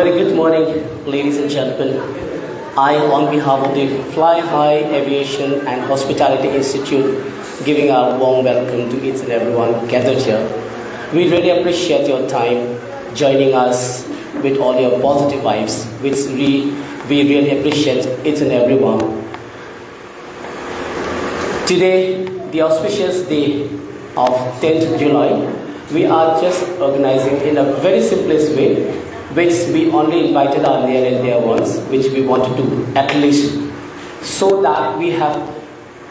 very good morning, ladies and gentlemen. I, on behalf of the Fly High Aviation and Hospitality Institute, giving a warm welcome to each and everyone gathered here. We really appreciate your time joining us with all your positive vibes, which we really appreciate each and everyone. Today, the auspicious day of 10th July, we are just organizing in a very simplest way, which we only invited our near and dear ones, which we want to do at least, so that we have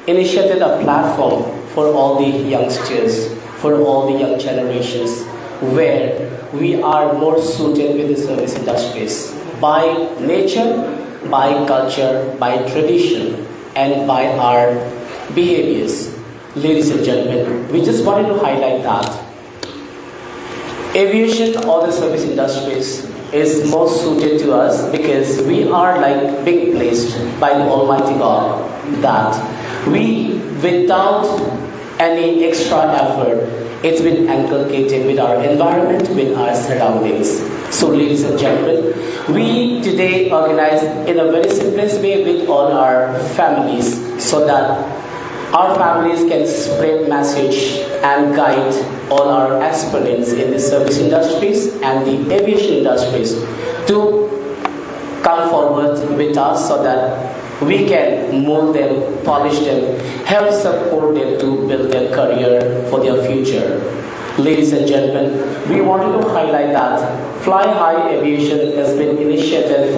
initiated a platform for all the youngsters, for all the young generations, where we are more suited with the service industries by nature, by culture, by tradition, and by our behaviors. Ladies and gentlemen, we just wanted to highlight that aviation or the service industries is most suited to us because we are like being placed by the Almighty God that we, without any extra effort, it's been inculcated with our environment, with our surroundings. So ladies and gentlemen, we today organize in a very simplest way with all our families so that our families can spread message and guide all our aspirants in the service industries and the aviation industries to come forward with us so that we can mold them, polish them, help support them to build their career for their future. Ladies and gentlemen, we wanted to highlight that Fly High Aviation has been initiated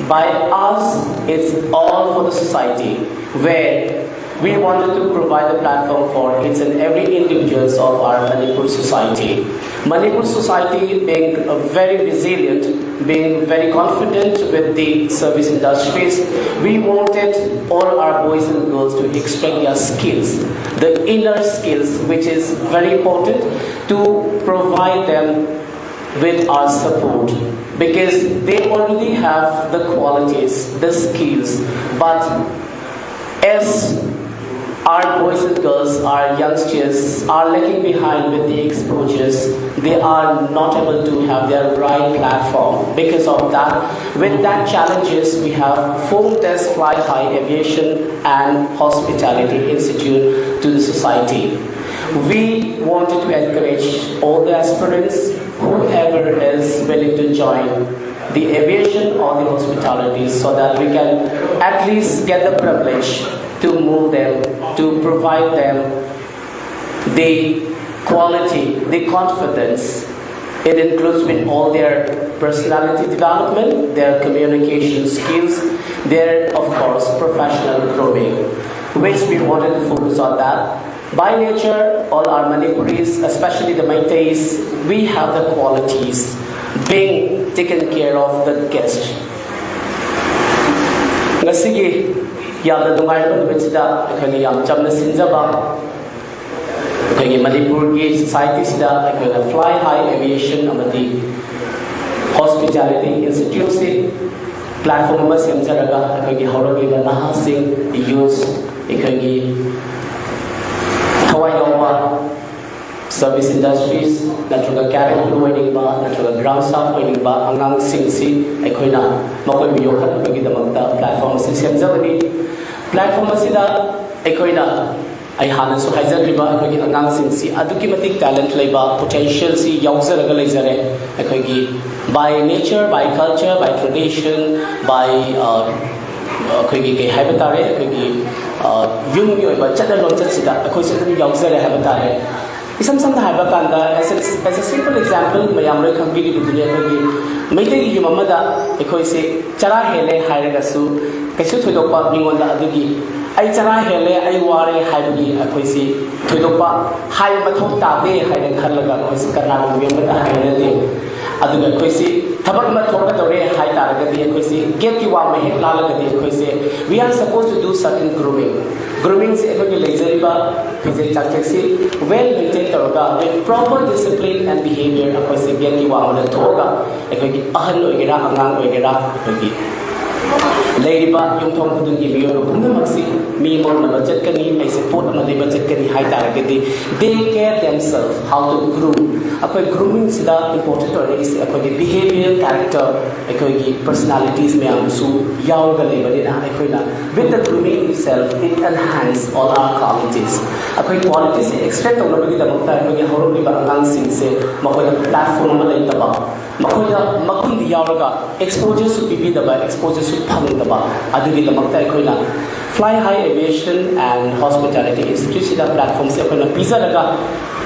by us. It's all for the society, where we wanted to provide a platform for each and every individuals of our Manipur society. Manipur society being very resilient, being very confident with the service industries, we wanted all our boys and girls to express their skills, the inner skills, which is very important, to provide them with our support, because they already have the qualities, the skills, but as our boys and girls, our youngsters are lagging behind with the exposures. They are not able to have their right platform. Because of that, with that challenges, we have formed this Fly High Aviation and Hospitality Institute to the society. We wanted to encourage all the aspirants, whoever is willing to join the aviation or the hospitality, so that we can at least get the privilege to move them, to provide them the quality, the confidence. It includes with all their personality development, their communication skills, their, of course, professional growing, which we wanted to focus on that. By nature, all our Manipuris, especially the Meiteis, we have the qualities being taken care of the guest. Ngasigi, yamna dungai ba sida akhani yam chamna sinjaba akhani Manipur ki society sida akhani Fly High Aviation amadi Hospitality Institute se platform ma semjaraga akhani hawragi ba naha sing youth akhani thawai yawa service industries natural cabin crew waiting ba natural ground staff waiting ba angang sing si akhona makoi biyo khat akhani damakta platform se semjabani platform asida aikoina ai hana su haizagriba akhoi angang sing si aduki matik talent leba potential si yauzaraga leizare akhoi by nature, by culture, by tradition, by akhoi ge habitatare akhoi yung mi oiba chadalon chatsida akhoi se dum yauzare habitatare isam da haba kanda as a simple example mayam roi khambiri dunia akhoi meitei gi mamada akhoi se chara hele hairaga su kaisu thoidokpa mingonda adugi ai chara hele ai ware haibgi akoisi thoidokpa hai mathok tade haire khalaga akoisi karna go yamda haire de aduga akoisi thabak ma thoka dore hai taraga de akoisi get ki wa me lalaga de akoisi we are supposed to do certain grooming se ekoi lezeriba physical taxi well maintained toga with proper discipline and behavior akoisi get ki wa ma thoga ekoi ahan oigera angang oigera akoisi Ladiba yung thong kudung ibiyo kung magsi mi mo na budget kani ay support na di budget kani hay taragedi they care themselves how to groom akoy grooming sila important or is akoy behavior character akoy personalities me am su yaw ga leba ni na akoy na with the grooming itself it enhance all our qualities akoy qualities extract na bagi da makta akoy horo liba ang sing se makoy platform ma lai taba makoy da makun di yaw ga exposure su bibi da ba exposure su phang da ba adigi da makta akoy na Fly High Aviation and Hospitality Institute sida platform se akoy na pizza laga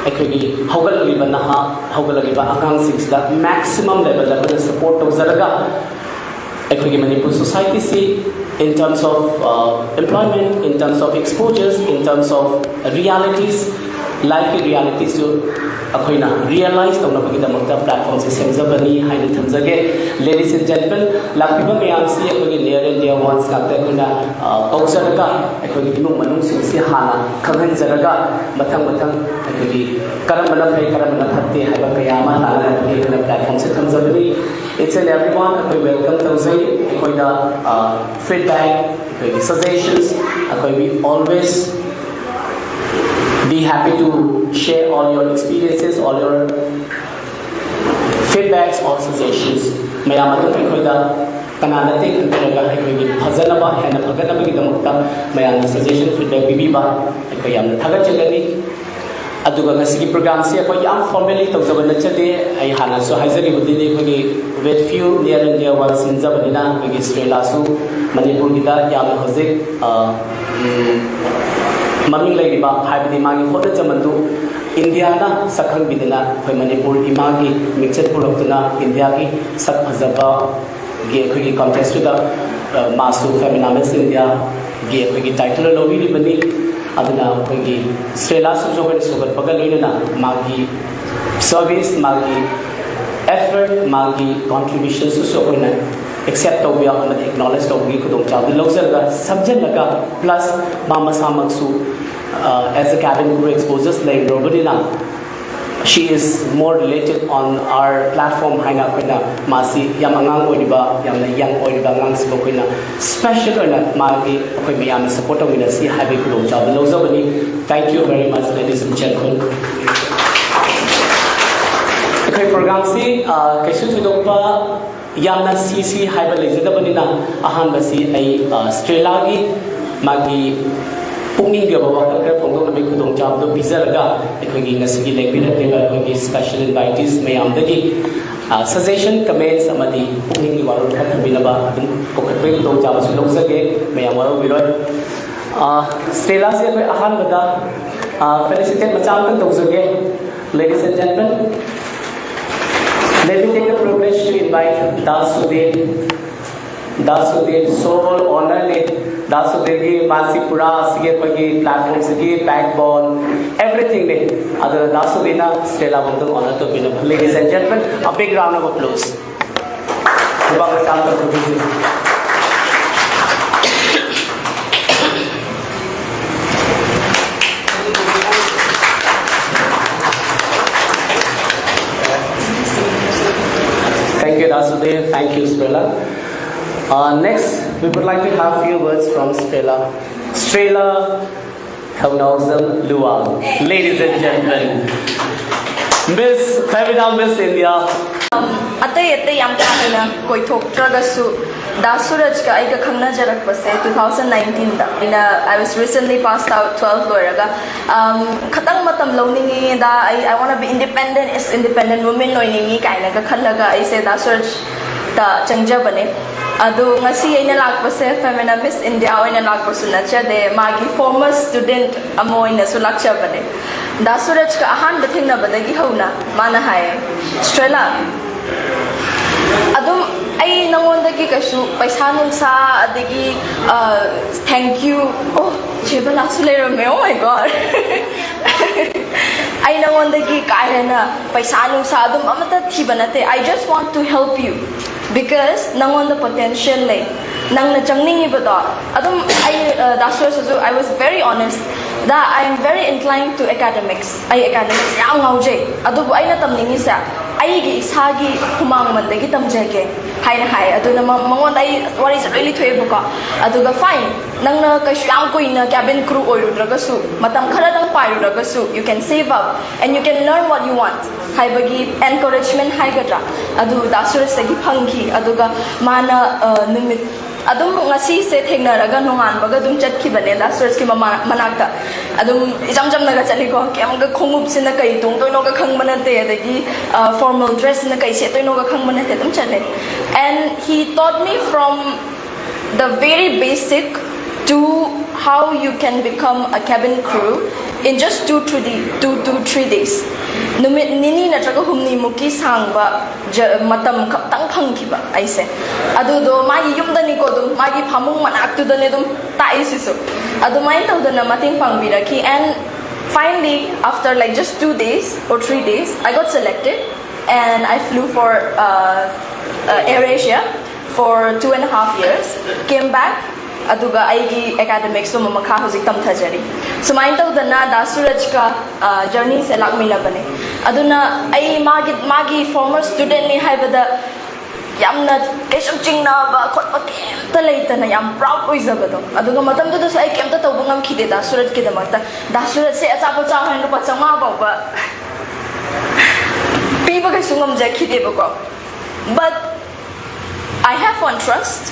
akoy hogal liba na ha hogal liba ang sing sida maximum level da support to zaraga akoy Manipur society see in terms of employment, in terms of exposures, in terms of realities, life realities so akoy na realize tawna bagida magta platform se semjabani haina thamjage ladies and gentlemen lakpiba mayam si akoy near and dear ones kakta kuna tawsaraga akoy imung manung si hana khanghan jaraga mathang akoy karamana phai karamana phatte haiba kayama hala na platform se thamjabani it's and everyone akoy welcome tawsai akoy da feedback akoy suggestions akoy we always be happy to share all your experiences, all your feedbacks or suggestions. Mayam adun akoy da kanana te kanaraga akoy gi phajana hena phagana bagi damakta mayam suggestion feedback bibi ba akoy yam thaga jagani aduga ngasigi program se akoy yam formally tawjabana chade ai hana so haizari budini akoy with few near and dear ones in jabanina akoy Australia su Manipur gida yam hojik Maming lay riba haibidi magi hoda jamandu India na sakhang bidina khoi Manipur imagi mixed product na India ki sak phajaba ge khoi contest da masu Femina Miss India ge khoi title lobi ribani aduna khoi Australia su jogan sugar pagal loina magi service magi effort magi contribution su so khoi na accept to be on acknowledge to be kudong chaw the local subject laga plus mama samaksu as a cabin crew exposes like Robinina she is more related on our platform haina kuna masi yamangang odiba yamna young odiba ngang sibo kuna special or not magi akoy miyam support of wina si habi kudong chaw the local thank you very much ladies and gentlemen akoy program si kaishu tudong pa yamna CC haiba lejadabanina ahan basi ai Australia gi magi pungning ge bawa ka phongdo na mi khudong cham do bizarga ekhoi gi ngasigi lekbina teba ekhoi gi special invitees mayam dagi suggestion comments amadi pungning gi warul kha thamina ba adum kokatbe khudong cham su loksage mayam waro biroi Australia se ekhoi ahan bada felicitate macham kan tawjage ladies and gentlemen. Let me take the privilege to invite Dasudev, soul honor le Dasudev ki Masipura sige pagi platform sige backbone everything le other Dasudena Stella Bundu honor to be ladies and gentlemen a big round of applause. Thank you, Dasudev. Thank you, Stella. Next, we would like to have a few words from Stella. Stella Khonthang Luang. Ladies and gentlemen, Miss Femina Miss India. Atay yam kana koi thok tragasu Dasuraj ka ai ka khangna jarak pase 2019 da I was recently passed out 12 loiraga khatang matam lowningi da I want to be independent as independent woman loiningi kaina ka khallaga ai se Dasuraj da changja bane adu ngasi aina lakpase Femina Miss India oina lakpasu nacha de magi former student amoina su lakcha bane Dasuraj ka ahan bathingna badagi hauna mana hai Stella adum ai nangondagi kasu paisa nungsa adagi thank you oh chebala sulerame oh my god ai nangondagi kairana paisa nungsa adum amata thibanate I just want to help you because nangon the potential lay nang na changningi bado adum I Dasuraj I was very honest that I am very inclined to academics I academics yang ngauje adu ai na tamningi sa aigi isagi humang mandagi tamjage haina hai aduna mangon ai wari is really thoebuka aduga fine nangna kashu yam koina cabin crew oirudragasu matam khara dang pairuragasu you can save up and you can learn what you want haibagi encouragement haigadra adu dasura sagi phangki aduga mana numit adum ngasi se thengnaraga nonganbaga dum chatkibane dasura ki manakta adum jam naga chali ko kemga khongup sina kai tung toino ga khangmana te adagi formal dress na kai se toino ga khangmana te dum chale and he taught me from the very basic to how you can become a cabin crew in just 2 to 3 days numit nini na traga humni muki sangba matam tang phangkiba aise adu do magi yumda ni ko dum magi phamung manak tu dane dum tai sisu adu mai tau dana mating pangbiraki and finally after like just 2 days or 3 days I got selected and I flew for AirAsia for 2.5 years came back aduga aigi academics so makha hojik tam thajari sumain tawdana da suraj ka journey se lakmila bane aduna ai magi former student ni haibada yamna kesum chingna ba khotpa kemta leitana yam proud oizabado aduga matam du so ai kemta tawbungam khide da suraj ki damakta da suraj se acha pa chaw han rupa chama ba ba piba ga sungam ja khide ba but I have one trust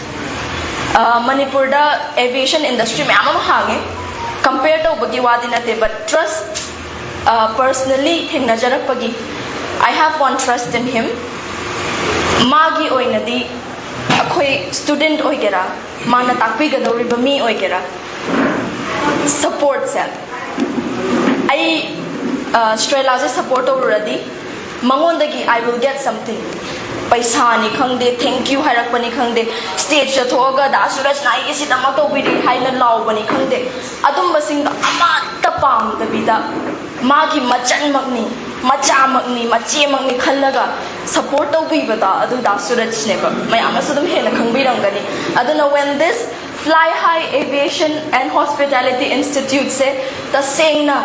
Manipur da aviation industry में आम हांगे compare to बगी वादी नते but trust personally thing नजरक बगी I have one trust in him मागी ओय नदी अखोई student ओय गेरा माना ताकवी गदौरी बमी ओय गेरा support से I Strela से support over रदी मंगों दगी I will get something पैसा नि खंगदे थैंक यू हारकपनि खंगदे स्टेज थोगा दा सूरज नाई इसी दमा तो बिदि हाइना लावबनि खंगदे अदुम बसिंग अमा तपाम दबिदा मागी मचन मगनी मचा मगनी मचे मगनी खल्लगा सपोर्ट तो बिबदा अदु दा सूरज नेबा मयाम सदम हेना खंगबिरंगनी अदुना when this Fly High Aviation and Hospitality Institute se the sengna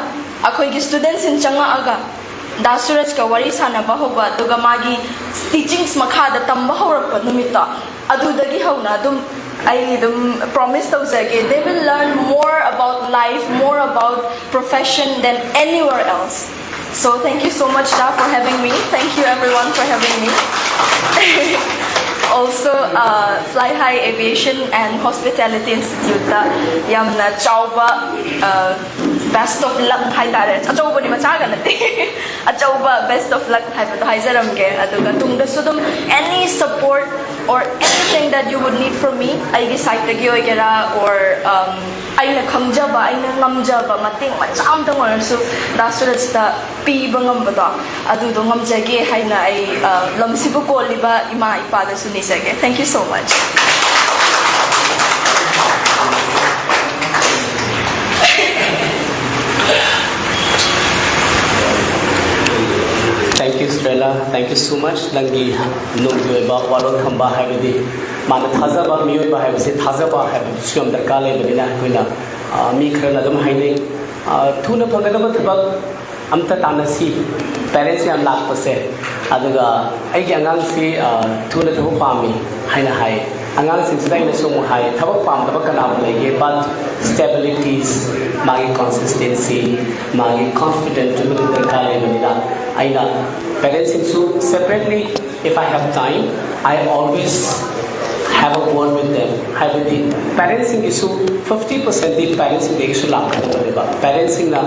akhoi gi students in changa aga da suraj ka wari sana ba hoba duga magi teachings makha da tamba horak numita adu dagi hauna dum I promise to say they will learn more about life more about profession than anywhere else so thank you so much Da for having me thank you everyone for having me also Fly High Aviation and Hospitality Institute da yamna chawba best of luck hai tare achauba ni macha ga nate achauba best of luck hai to haizaram ge aduga tungda sudum any support or anything that you would need from me ai gi side tagi oigera or aina khamjaba aina ngamjaba mating macham tang orsu da suraj ta pi bangam bada adu do ngamjage haina ai lamsibu koliba ima ipa da suni sage thank you so much Thank you, Strela. Thank you so much. Langi nunggu ba walon khamba haibidi mana thaza ba miyoi ba haibise thaza ba haib sum darkar le bina koina mi khrana dum haine thuna phagada thabak amta tanasi parents yam lak pase aduga ai gi angang si thuna thabu pami haina hai angang sin sidai na sumu hai thabak pam thabak kana lege but stabilities magi consistency magi confident to be darkar le bina aina parents so separately if I have time I always have a word with them have with the parents in issue 50% the parents in the issue la parents in na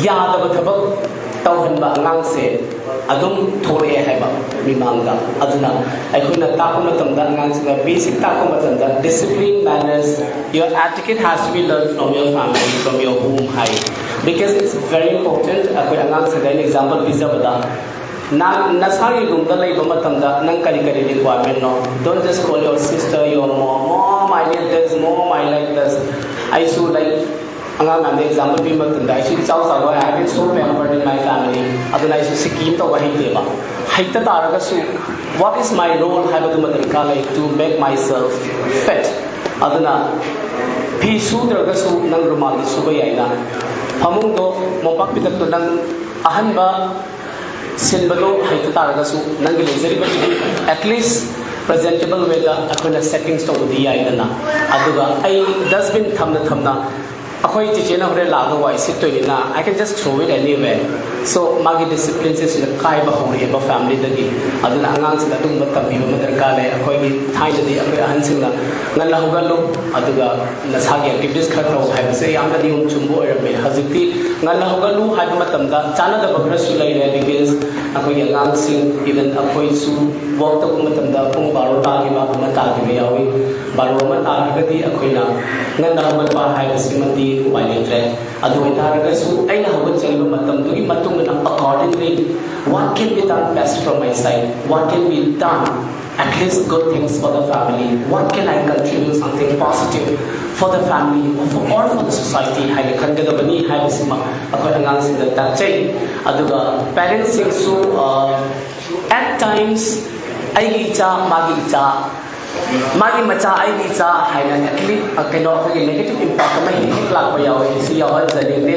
yada ba thabak tawhan ba angang se adum thore hai ba mimanga aduna akhuna tapu matam da angang se basic tapu matam da discipline manners your etiquette has to be learned from your family from your home high because it's very important akoi angang se an example visa bada na nasari room da lai ba matam da nang kari requirement no don't just call your sister your mom I need this mom I like this I should like angang na example bi matam da I should chow I have been so pampered in my family aduna I should scheme to ba hite ba haita taraga su what is my role have to matam ka like to make myself fit aduna phi su draga su nang rumal su ba yaina famung do mopak pitak to nang ahan ba sinbalo haita taragasu nangi lezeri at least presentable way da akona settings to di aidana aduga ai dustbin thamna akoi teacher na hore laga wa sit to na I can just throw it anywhere so magi disciplines is the kai ba hore ba family dagi aduna angang sila tung batam bi ma darka le akoi gi thai di akoi ahan singna ngala hugalo aduga nasagi activities khar ro hai se yamna di chumbo erbe hazikti ngala hugalo hai matam da chana da bagra su lai re because akoi angang sing even akoi su walk to matam da pung baro ta gi ba ma ta gi yawi baro ma ta ga di akoi na ngala hugal pa hai simati violate adu itarasu aina hugal chaliba matam du gi matung na accordingly what can be done best from my side, what can be done at least good things for the family, what can I contribute something positive for the family or for the society hai khangadabani hai bisma akoi angang sing da chai aduga parents sing su at times ai cha magi macha ai di cha haina atli keno ke negative impact mai hit lak pa yaw si yaw zani ne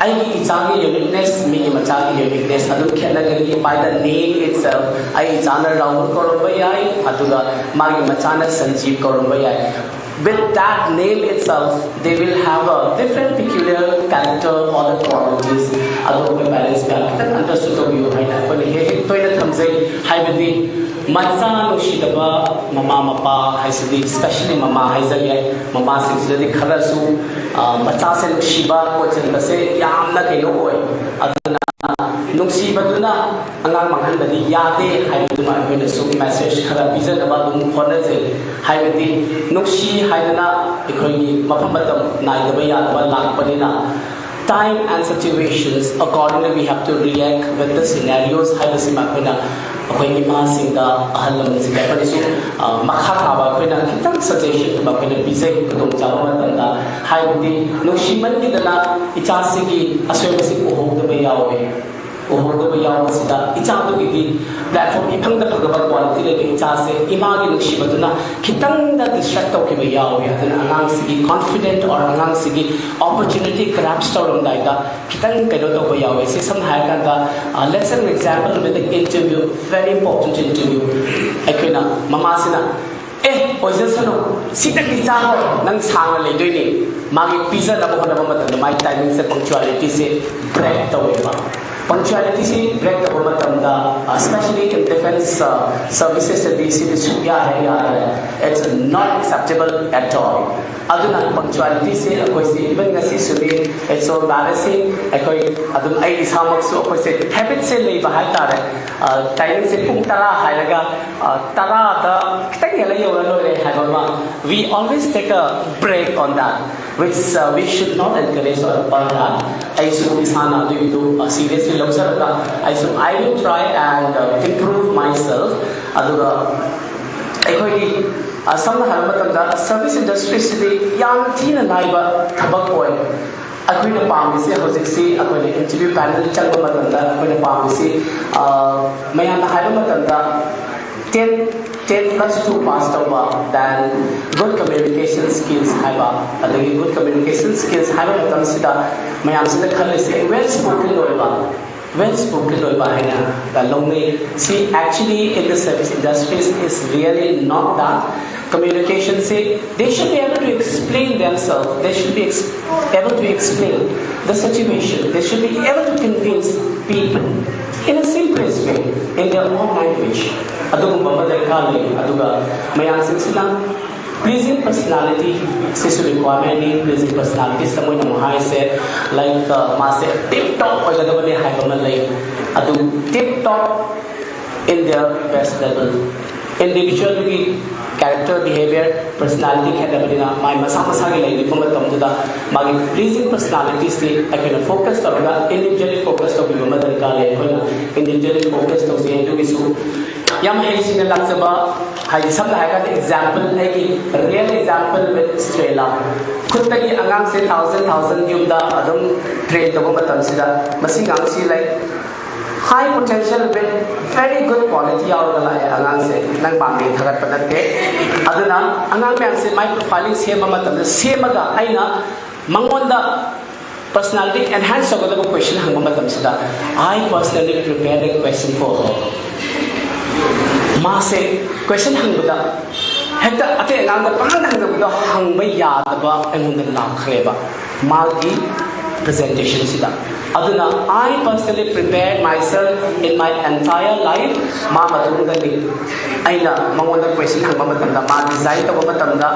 ai gi cha gi uniqueness mi gi macha gi uniqueness adu khela gi by the name itself ai cha na round korom ba yai aduga magi macha na sanjeev korom ba yai with that name itself they will have a different peculiar character or the qualities adu ke balance ka kitan understood of you haina ko he toina thamjai haibadi macha no shidaba mama mapa haisidi especially mama haizai mama singsidadi kharasu macha se shiba ko chenba se yamna keno oi aduna nungsiba duna angang manghan badi yade haiduma hoina su message khara bizan ba dum khona je haibadi nungsi haiduna ikhoyi mafam badam naidaba ya ba lakpanina time and situations accordingly we have to react with the scenarios haibasima khona akoi ima singa ahalam singa parisu makha thaba khoina kitang suggestion ba khoina bisai kudong chawa matanda haibudi nushiman ki dana ichasigi aswebasi ohog da yawe ohog da yawe sida ichadu gi platform ipang da phagaba quality le ichase ima gi nushibaduna kitang da distract to ki yawe adana angang sigi confident or angang sigi opportunity grab storum daida kitang kaido to yawe se sam hai ka da let's an example with the interview very important interview akhina mama sina oisan sano sita ki chao nang sang le doi ni magi pizza na bo na matam mai timing se punctuality se break to ba punctuality se break to matam da especially in defense services se dc district hai it's not acceptable at all aduna punctuality se akoi se even ngasi suni it's so embarrassing akoi adum ai samak so akoi se habit se lei ba hai tare timing se pung tara hailaga tara da kitang yala yola loi hai ba we always take a break on that which we should not encourage or that I should isana do seriously lobsarga I will try and improve myself aduga akoi samna halmatamda service industry se yang thina naiba thabak oi akoina pamisi hojiksi akoina interview panel chalba matamda akoina pamisi mayam haiba matamda 10 plus 2 passed over than good communication skills haiba adagi good communication skills haiba matamsida mayam sida khalise well spoken oiba haina the lonely see actually in the service industries is really not that communication say they should be able to explain themselves they should be able to explain the situation they should be able to convince people in a simplest way in their own language adugumba madarkale aduga mayam sinsina pleasing personality is requirement pleasing personality samoy na mohai se like mase tip top oigadabane haibama lai adu tip top in their best level individually character behavior personality khadabina my masa gi lai bima tamduda magi pleasing personality se akena focus karaga individually focus to bima madarkale koina individually focus to se into bisu yam haisina laksaba hai samna hai ka example hai ki real example with Australia khutta gi angang se thousand yum da adum train to matam sida masing ang si like high potential with very good quality out of the angang se nang bang thagat padatte aduna angang me se my profiling same matam same ga aina mangonda personality enhance the question I personally prepared a question for her. Ma say question hangbuda hekta ate ngang pangan hangbuda hangba yadaba enunda lakreba magi presentation sida aduna I personally prepared myself in my entire life ma matunda ni aina mangonda question hangba matamda ma design ta matamda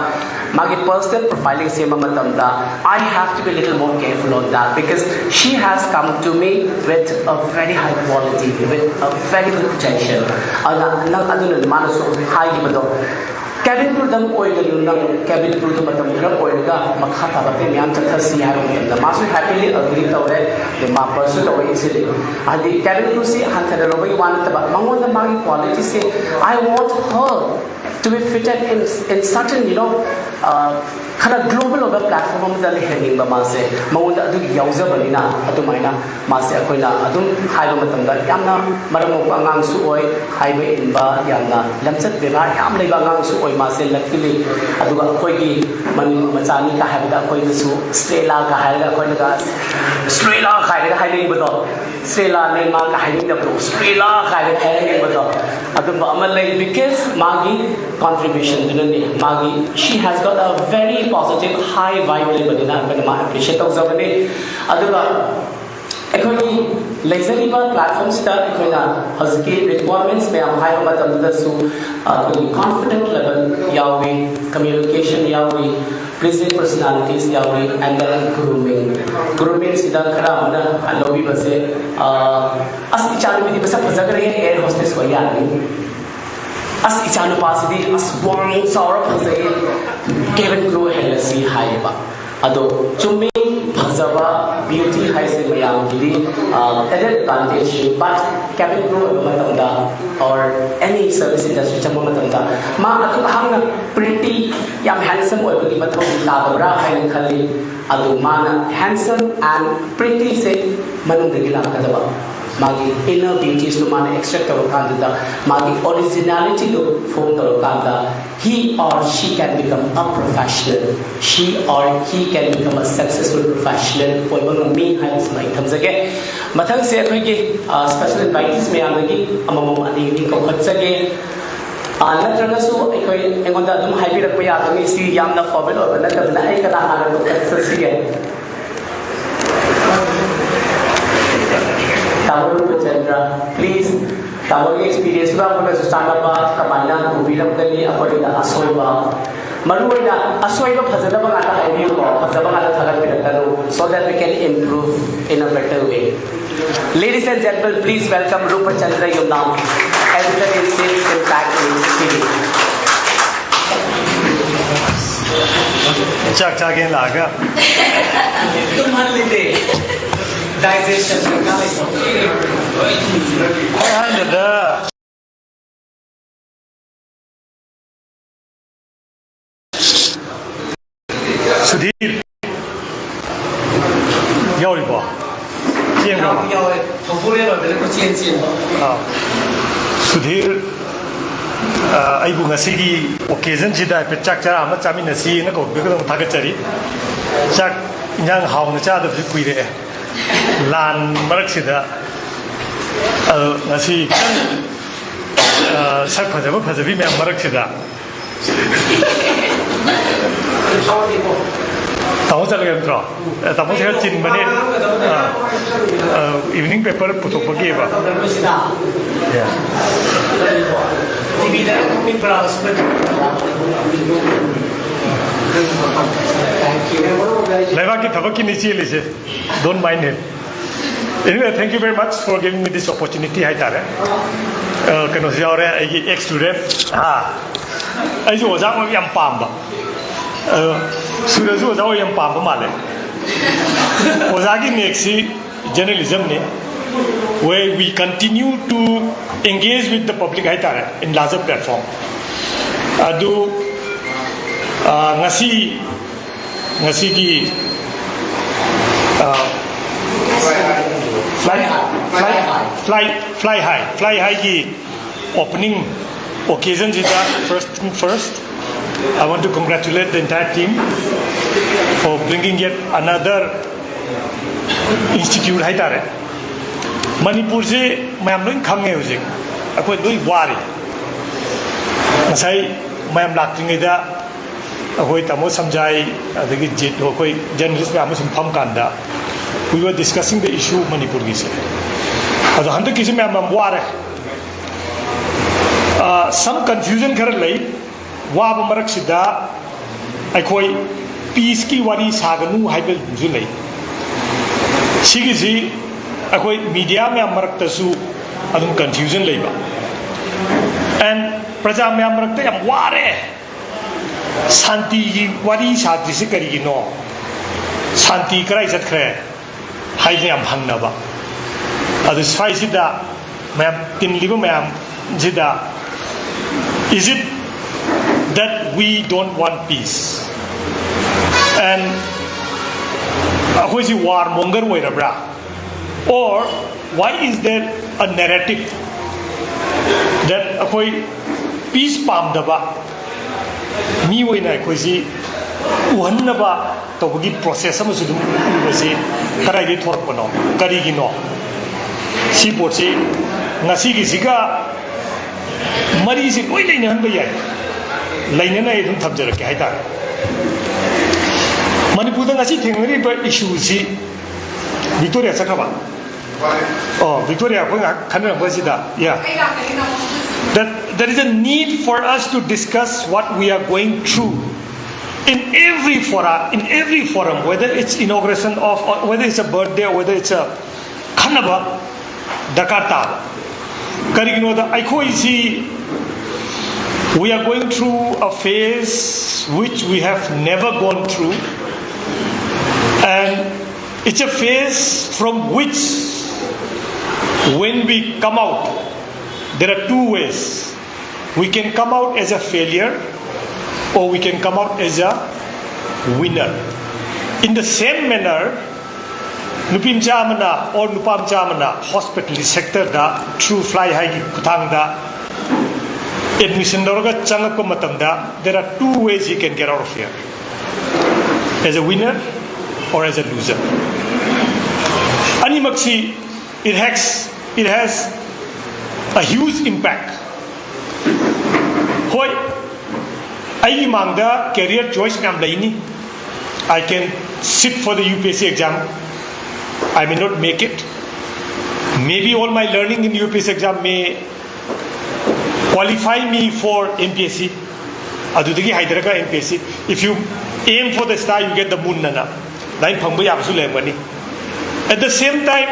magi personal profiling se matamda I have to be a little more careful on that because she has come to me with a very high quality, with a very good potential. Aduna manaso high bado cabin crew dam oil the cabin crew the matam gram oil ga makhata bate myam chathasi hai the masu happily agree to the ma person away easily and the cabin crew see hanthara roba you want the mangon the magi quality say I want her to be fitted in certain kind of global over platform that hanging ba mase mawunda adu yauza balina adumaina mase akoina adum haiba matamda yamna maramo angang su oi haiba inba yamna lamchat beba yam leiba angang su oi mase lakili aduga akoigi mani machani ka haiba akoigi su strela ka haiga akoina ka strela haiga haiding bodo strela nei ma ka haiding da bro strela haiga haiding bodo adum ba amal lai because magi contribution dinani magi she has got a very positive high vibe level in our appreciate of Zabane. Aduga economy laser platforms that economy has key requirements may have high so confident level yawe communication yawe pleasing personalities yawe and then grooming sida khara mana lobby base as ichalu bi basa phajagre air hostess ko yani as ichanu pasidi as wang saura phasai cabin crew helasi haiba ado chumi phazaba beauty hai se mayam gidi advantage but cabin crew matamda or any service industry chama matamda ma atu hangna pretty yam handsome oi bagi mathau labra hai khali ado mana handsome and pretty se manundagi lakadaba magi inner beauties to man extract kanda magi originality to form kanda he or she can become a professional, she or he can become a successful professional for one main heights like comes again mathang se akhoi special invitees me amagi amamam ani ko khatsage natranasu akhoi engonda dum haibirak pa yadami si yamna formal or natabna ai kana haga ko khatsage please Tamil experience ba ko sa stand up kamana ubilam kali according to asoiba maruina asoiba phajada ba ata hai ko phajada ba ata thagat pirakalo so that we can improve in a better way. Ladies and gentlemen, please welcome Rupa Chandra Yumna, editor in Sales Impact TV. Chak chakin laga tumhan lite digestion Sudhir yauribo chienga Sudhir aibu ngasigi occasion jida pe chak chara ama chamina si na ko be ko thagachari chak injang hauna cha da kuire lan marak sida ngasi sak phajabi me marak sida tahu jalan entro tahu saya cin bani evening paper putuk pagi apa ya TV dah kami browse Leva ki thaba ki niche lise don't mind him. Anyway, thank you very much for giving me this opportunity. Hai tare kano siaure ai ex student ai jo za ko yam pam ba sudah jo za ko yam pam ba male oza ki next journalism ne where we continue to engage with the public hai tare in larger platform adu ngasi ki fly high ki opening occasion is that first I want to congratulate the entire team for bringing yet another institute hai tare Manipur se mayam loi khange hojik akoi loi wari ngasai mayam lakting da akoi tamo samjai adagi jit akoi journalist mayam sum pham kanda we were discussing the issue of Manipur gi se ado handa kisi mayam ware some confusion khar lai wa ba marak sida akoi peace ki wari saganu haibel ju lai sigi ji akoi media me amarak tasu adum confusion leiba and praja me amarak ta yam ware santi gi wari sadri se kari gi no santi krai sat khre hai ne am hangna ba adu sai sida me tin liba me am jida is it that we don't want peace and akoi si war monger wai rabra or why is there a narrative that akoi peace pam daba mi wai na akoi si uhanna ba to gi process am su dum ba si karai gi thor kono kari gi no si por si ngasi gi siga mari si loi leina han ba yai leina na idum thabjar ke hai ta Manipur da ngasi thengri ba issue si Victoria sakaba oh Victoria ko khanra ba sida yeah that there is a need for us to discuss what we are going through in every forum whether it's inauguration of or whether it's a birthday or whether it's a khanaba dakata karigno da aikoi si we are going through a phase which we have never gone through and it's a phase from which when we come out there are two ways we can come out as a failure or we can come out as a winner in the same manner nupim chamana or nupam chamana hospitality sector da through fly high Khonthang da admission doroga changakko matam da there are two ways he can get out of here as a winner or as a loser animaksi it has a huge impact hoi ai mangda career choice nam laini I can sit for the UPSC exam I may not make it maybe all my learning in UPSC exam may qualify me for MPSC adudagi haidaraga MPSC if you aim for the star you get the moon nana line phangba yabsu lengani at the same time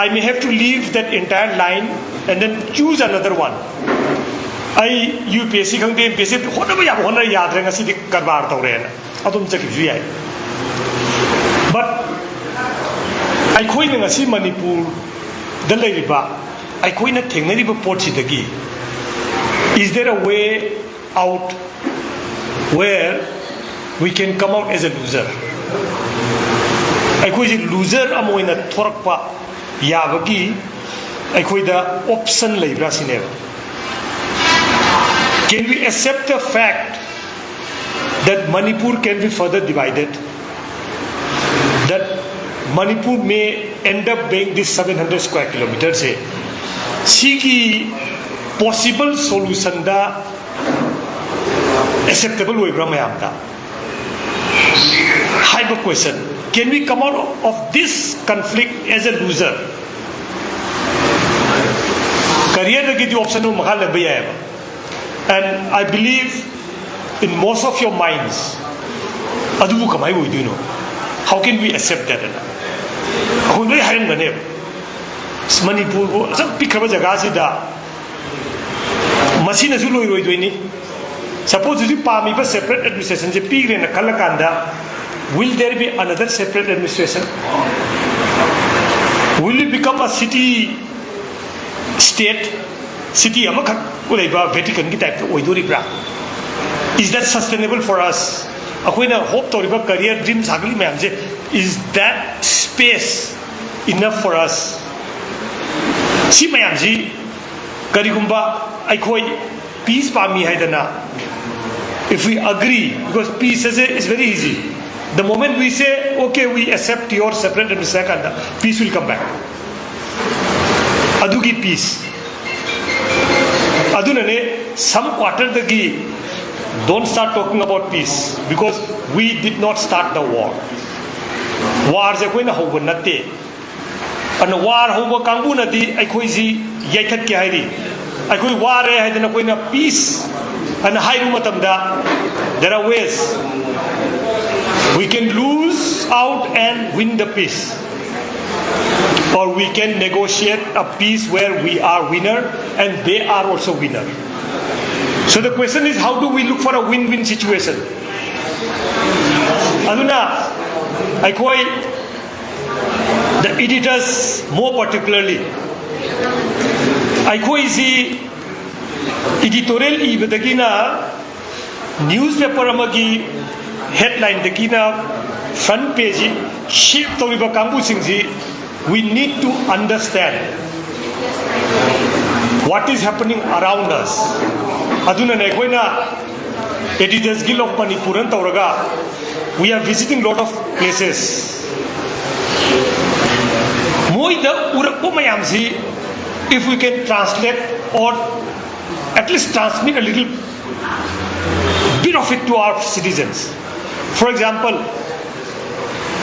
I may have to leave that entire line and then choose another one I UPSC khangde MPSC honaba yab honra yadra ngasi di karbar tawrena adum chaki ju yai but I khoi ngasi Manipur da leiriba I khoi na thengnariba pot sidagi is there a way out where we can come out as a loser I khoi loser amoina thorakpa yabagi I khoi da option leibra sine can we accept the fact that Manipur can be further divided that Manipur may end up being this 700 square kilometers siki possible solution da acceptable way from mayamda hyper question can we come out of this conflict as a loser career da the option no mahal ba yaya and I believe in most of your minds adu kamai wo do you know how can we accept that ho doi hain bane Manipur ko sab pikhaba jaga si da machine su loi roi doini suppose you pami ba separate administration je pigre na kala kanda will there be another separate administration will it become a city state city amakak ulaiba Vatican ki type oidori bra is that sustainable for us akoina hope toriba career dreams agli me amje is that space enough for us si mayamji karigumba aikoi peace pami haidana if we agree because peace is very easy the moment we say okay, we accept your separate and second, peace will come back. Adugi peace. Adunane, some quarter the gi, don't start talking about peace because we did not start the war. War is going to hold nate. And war hold kambu nati, I koizi yakat kihairi. I koi war hai then koi na peace. And high matamda, there are ways. We can lose out and win the peace. Or we can negotiate a peace where we are winner and they are also winner. So the question is, how do we look for a win-win situation? Aduna, I quite the editors more particularly. I quite see editorial ibadagina newspaper amagi headline dakina front page shape toriba kambu singji. We need to understand what is happening around us. Aduna nekoina editors guild of Manipuran tauraga. We are visiting lot of places. Moida urakpo mayamsi, if we can translate or at least transmit a little bit of it to our citizens. For example,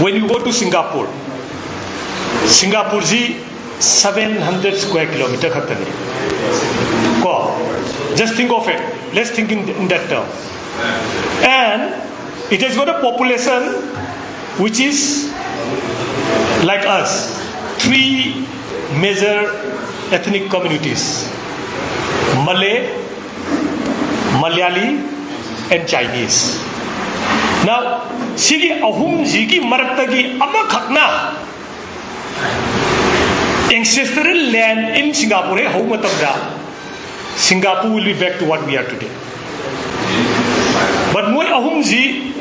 when you go to Singapore ji 700 square kilometer khatani. Just think of it. Let's think in that term. And it has got a population which is like us. 3 major ethnic communities: Malay, Malayali, and Chinese. Now, sigi ahum jigi maraktagi ama khakna ancestral land in Singapore hai hau matamda. Singapore will be back to what we are today. But moi ahum ji,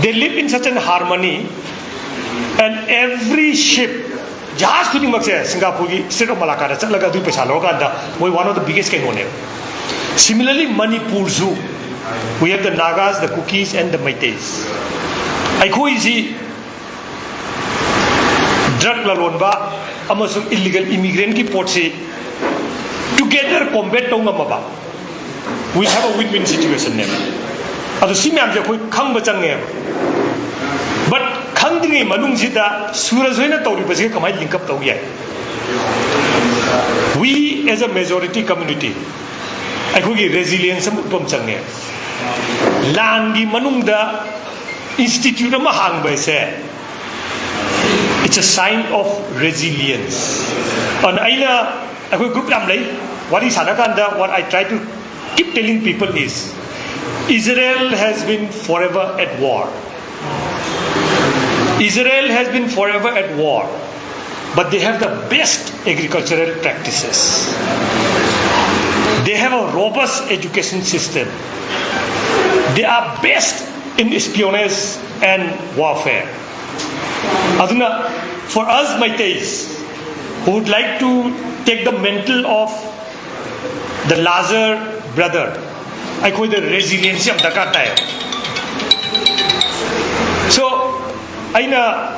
they live in such an harmony, and every ship jahaz khudi makse Singapore ki Strait of Malacca da chalaga du paisa loga da moi one of the biggest kind one. Similarly, Manipur Zoo, we have the Nagas, the Kukis, and the Meiteis. Aikoi ji drug lalonba amasung illegal immigrant ki port se together combat tong maba. We have a win-win situation there. Ado si myam je koi khang ba chang nge. But khang ding manung jida suraj hoina tawri ba je kamai link up taw yai. We as a majority community aikoi gi resilience am upam chang nge. Langi manung da institute ma hang ba se. It's a sign of resilience. And aina aikoi group lam lai what is Hanakanda, what I try to keep telling people is Israel has been forever at war. Israel has been forever at war, but they have the best agricultural practices. They have a robust education system. They are best in espionage and warfare. Aduna, for us Meiteis, who would like to take the mantle of the larger brother, I call the resilience of Dakata. So, aina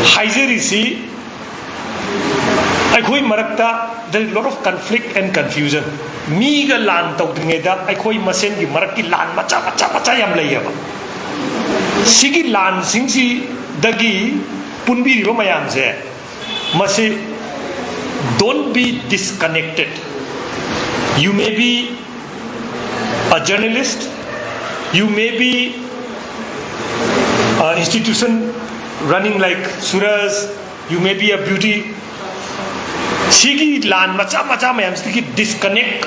Haizerisi, I call Marakta, there is a lot of conflict and confusion. Miga lan tawtingeda, I call Masengi Maraki lan macha yam layaba. Sigi lan singsi dagi punbi riba mayamze. Masi, don't be disconnected. You may be a journalist, you may be an institution running like Suras, you may be a beauty. Sigi lan macha mayam sigi disconnect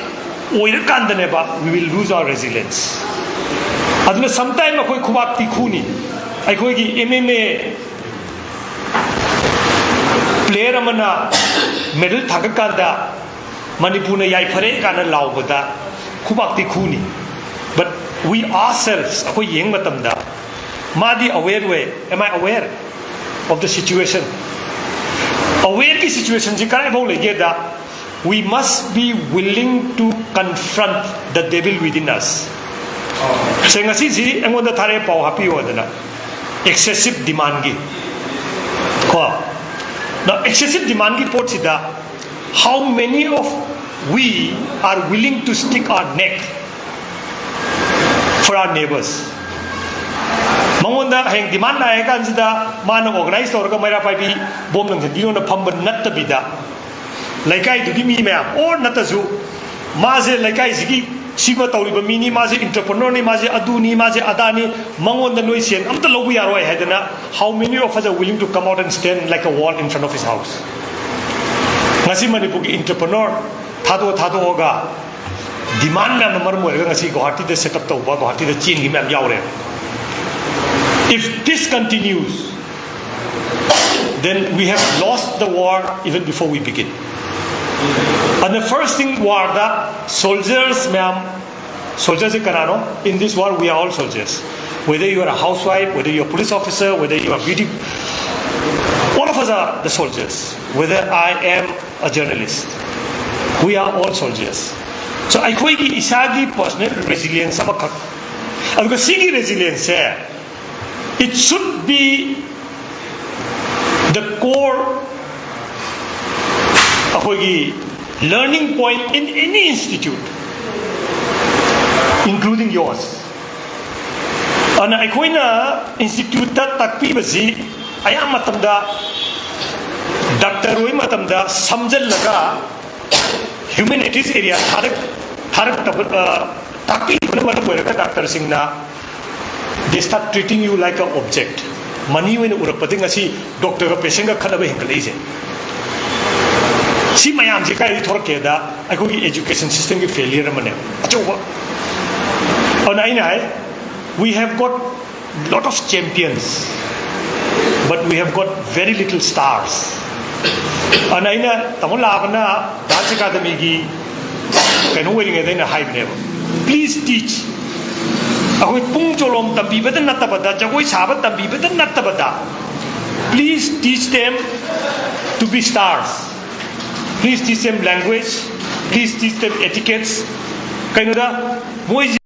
oir kandaneba, we will lose our resilience. Aduna sometime akoi khubak tikhuni, aikoi gi MMA player amana medal thagakanda Manipur na yai phare kana laubada khubak tikhuni. But we ourselves akoi yeng matamda madi aware way, am I aware of the situation? Aware ki situation ji kai bau lege da, we must be willing to confront the devil within us. Sengasi ji engon da thare pau happy wadana excessive demand gi ko now excessive demand gi pot sida how many of we are willing to stick our neck for our neighbors mangonda heng demand na kan sida man organize tor ga mera pai bi bom nang dino na phamba nat bida laikai du gi mi me or natazu maze laikai sigi siba tawriba mini maze entrepreneur ni maze aduni maze adani mangonda noi sen amta lobu yaroi hadana how many of us are willing to come out and stand like a wall in front of his house ngasi manipur ki entrepreneur thado ga demand na number mo ga ngasi Guwahati de set up tawba Guwahati de chin gi mem yaure if this continues then we have lost the war even before we begin. And the first thing war the soldiers ma'am soldiers in this war we are all soldiers, whether you are a housewife, whether you are a police officer, whether you are beauty, all of us are the soldiers, whether I am a journalist, we are all soldiers. So I quite isagi personal resilience because sigi resilience it should be the core learning point in any institute, including yours. And I institute that takpi basi ayam matamda Dr. Roy matamda samjal laga humanities area tharak takpi Dr. Singna they start treating you like an object. Money when urapating asi doctor ka patient ka khana ba hinkalise si mayam je kai thor ke da ako ki education system ki failure mane achoba on ai we have got lot of champions but we have got very little stars on ai na tamula bana dance academy gi kaino wering ai na hype ne please teach ako pung cholom tambi bada natabada jagoi sabat tambi bada natabada please teach them to be stars. Please teach them language. Please teach them etiquettes. Kaino da moi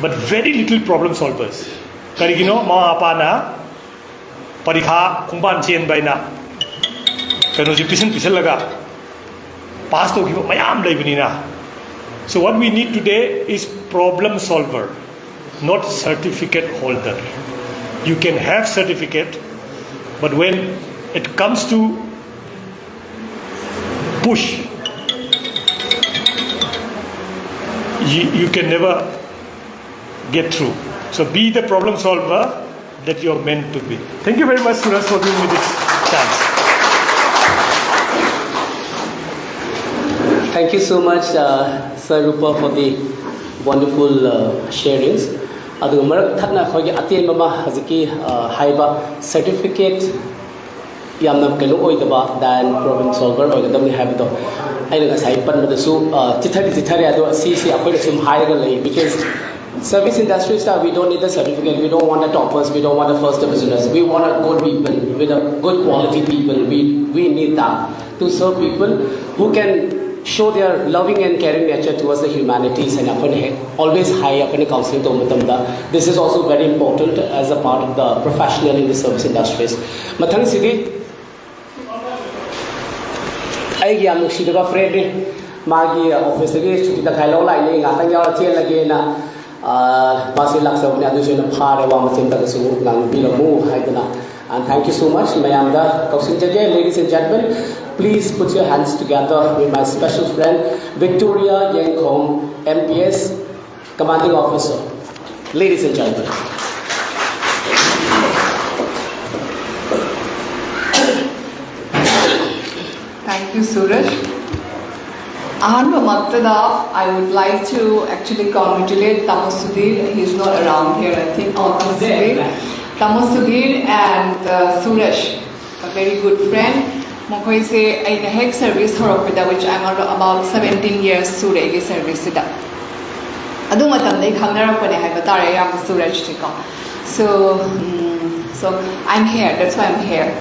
but very little problem solvers. Karigino ma apana parikha kumban chen baina kano ji pisan laga pass to gibo mayam leibinina. So what we need today is problem solver, not certificate holder. You can have certificate, but when it comes to push, you can never get through. So be the problem solver that you're meant to be. Thank you very much, Suraj, for giving me this chance. Thank you so much, Sir Rupa, for the wonderful sharings. Adu marak thakna khogi atien mama haziki haiba certificate yamna kelo oidaba than problem solver oidamni haibito aina ngasai panbadasu chithari adu si apai sum haiga lei, because service industry staff, we don't need the certificate, we don't want the toppers, we don't want the first business, we want a good people, with a good quality people. We need that to serve people who can show their loving and caring nature towards the humanities and always high up in the counseling. This is also very important as a part of the professional in the service industries. Mathang Sidi, I am Nushidaba Freddy, Magi office against the Kailo lining, I think you're here again. And thank you so much, ladies and gentlemen. Please put your hands together with my special friend Victoria Yengkong, MPS, Commanding Officer. Ladies and gentlemen. Thank you, Suraj. I would like to actually congratulate Sudhir. He's not around here, I think, on Sudhir. Sudhir and Suraj, a very good friend. Mokoi say I heck service horopida, which I'm about 17 years Suraj service. So I'm here. That's why I'm here.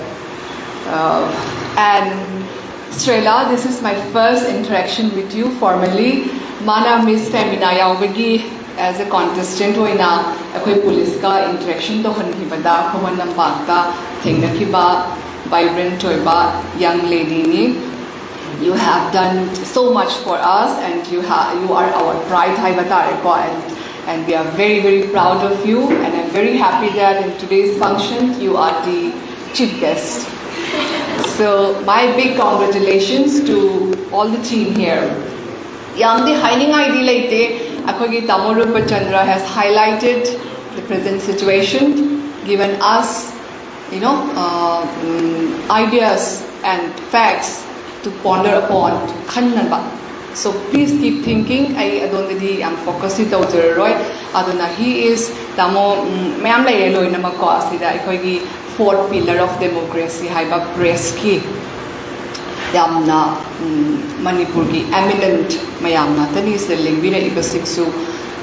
And Strela, this is my first interaction with you formally. Mana Miss Femina yaubagi as a contestant hoina akoi police ka interaction to hanhibada khoman lampakta thengnakiba vibrant toiba young lady ni. You have done so much for us, and you are our pride and we are very, very proud of you, and I'm very happy that in today's function you are the chief guest. So my big congratulations to all the team here. Yamdi hiding ID laite, Akogi Tamorupa Chandra has highlighted the present situation, given us, ideas and facts to ponder upon. So please keep thinking. I am focused on the he is Tamo Mamla Namako Asida fourth pillar of democracy, haiba press ki yamna Manipur ki eminent mayamna tani se lingbira ikasiksu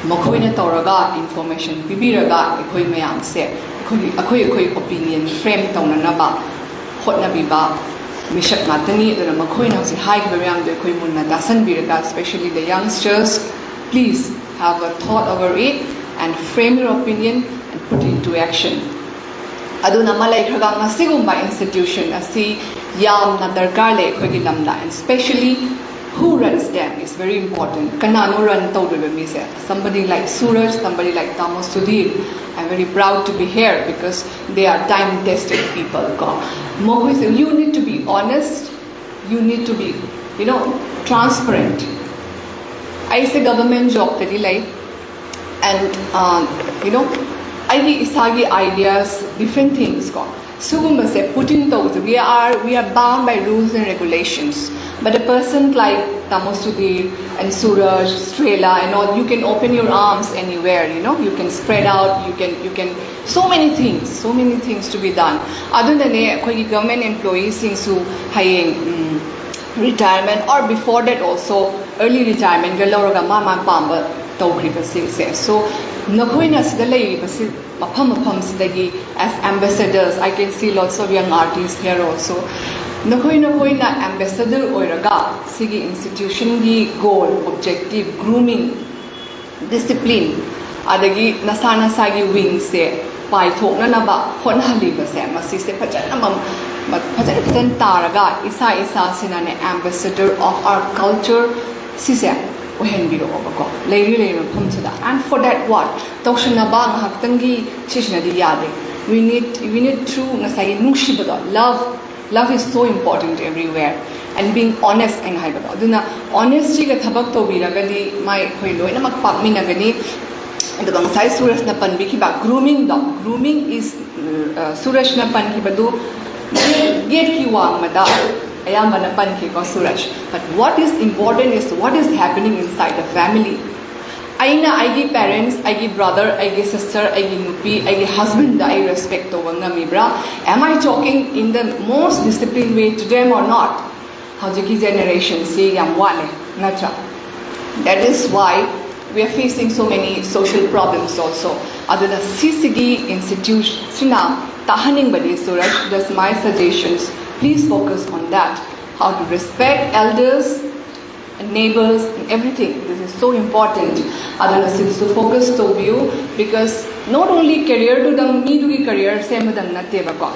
makhoina tawraga information pibiraga ekhoi mayam se ekhoi opinion frame tawnana ba hotna biba mishak natani dana makhoina si high mayam de ekhoi munna dasan biraga, especially the youngsters. Please have a thought over it and frame your opinion and put it into action. Aduna malay khagang asigumba institution asi yam na darkar le khoi lamda, and especially who runs them is very important. Kanano run tawdu me se somebody like Suraj, somebody like Sudhir. I'm very proud to be here because they are time tested people. You need to be honest, you need to be transparent. I say government job tadi like, and Isagi ideas, different things. Suguma said, putting those, we are bound by rules and regulations. But a person like Sudhir and Suraj, Strela and all, you can open your arms anywhere, you can spread out, you can, so many things to be done. Other than that, government employees who haying retirement, or before that also, early retirement, so as ambassadors, I can see lots of young artists here also. Ambassador oiraga, sigi institution gi goal, objective, grooming, discipline, adagi nasana sagi wings se pai thokna na ba hon hali ba se masi se phajana mam phajana taraga isa sinane ambassador of our culture si se ohen biro ko leiri phum chida and for that what toshna ba ngaktangi sishna di yade we need true nasai nungshibada love is so important everywhere and being honest and haibada aduna honesty ga thabak to biragadi mai khoi loina mak pakmina gani aduga sai suraj na panbi ki ba grooming is suraj na pan ki badu gate ki wang mada ayamana pan ki ko suraj but what is important is what is happening inside the family aina aigi parents aigi brother aigi sister aigi nupi aigi husband I respect to wanga mi bra am I talking in the most disciplined way to them or not hajiki generation see yam wale nacha that is why we are facing so many social problems also aduna CCD institution tahaning badi suraj that's my suggestions please focus on that how to respect elders and neighbors and everything this is so important aduna so focus to view because not only career to them me to career same with them natte ba ko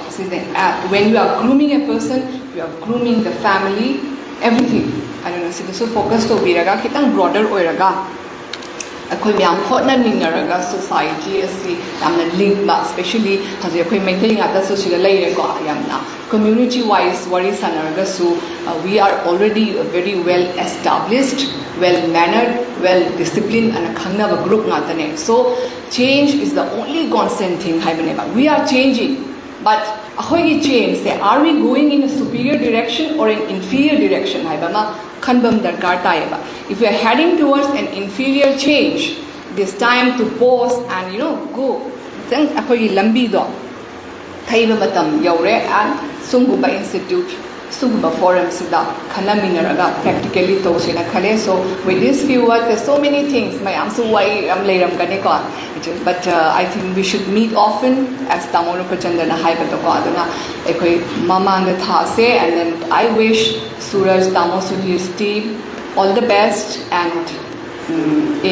when you are grooming a person you are grooming the family everything aduna so focus to biraga kitang broader oiraga akhoi myam khotna ninaraga society asi yamna link ba especially haje akhoi maintain ata so siga leire ko yamna community wise wari sanaraga so we are already very well established well mannered well disciplined and a khangna ba group ngatane so change is the only constant thing haibaneba we are changing but akhoi gi change say are we going in a superior direction or an inferior direction haibama khanbam darkar taiba if we are heading towards an inferior change this time to pause and go then akhoi gi lambi do thaiba matam yaure and sungguba institute sungguba forum sida khanaminaraga practically to sina khale so with this few words there's so many things my am so why am leiram kane ko but I think we should meet often as Tamolu Pachandana haiba ko aduna ekoi mamanga thase and then I wish Suraj Tamosudhir's team all the best and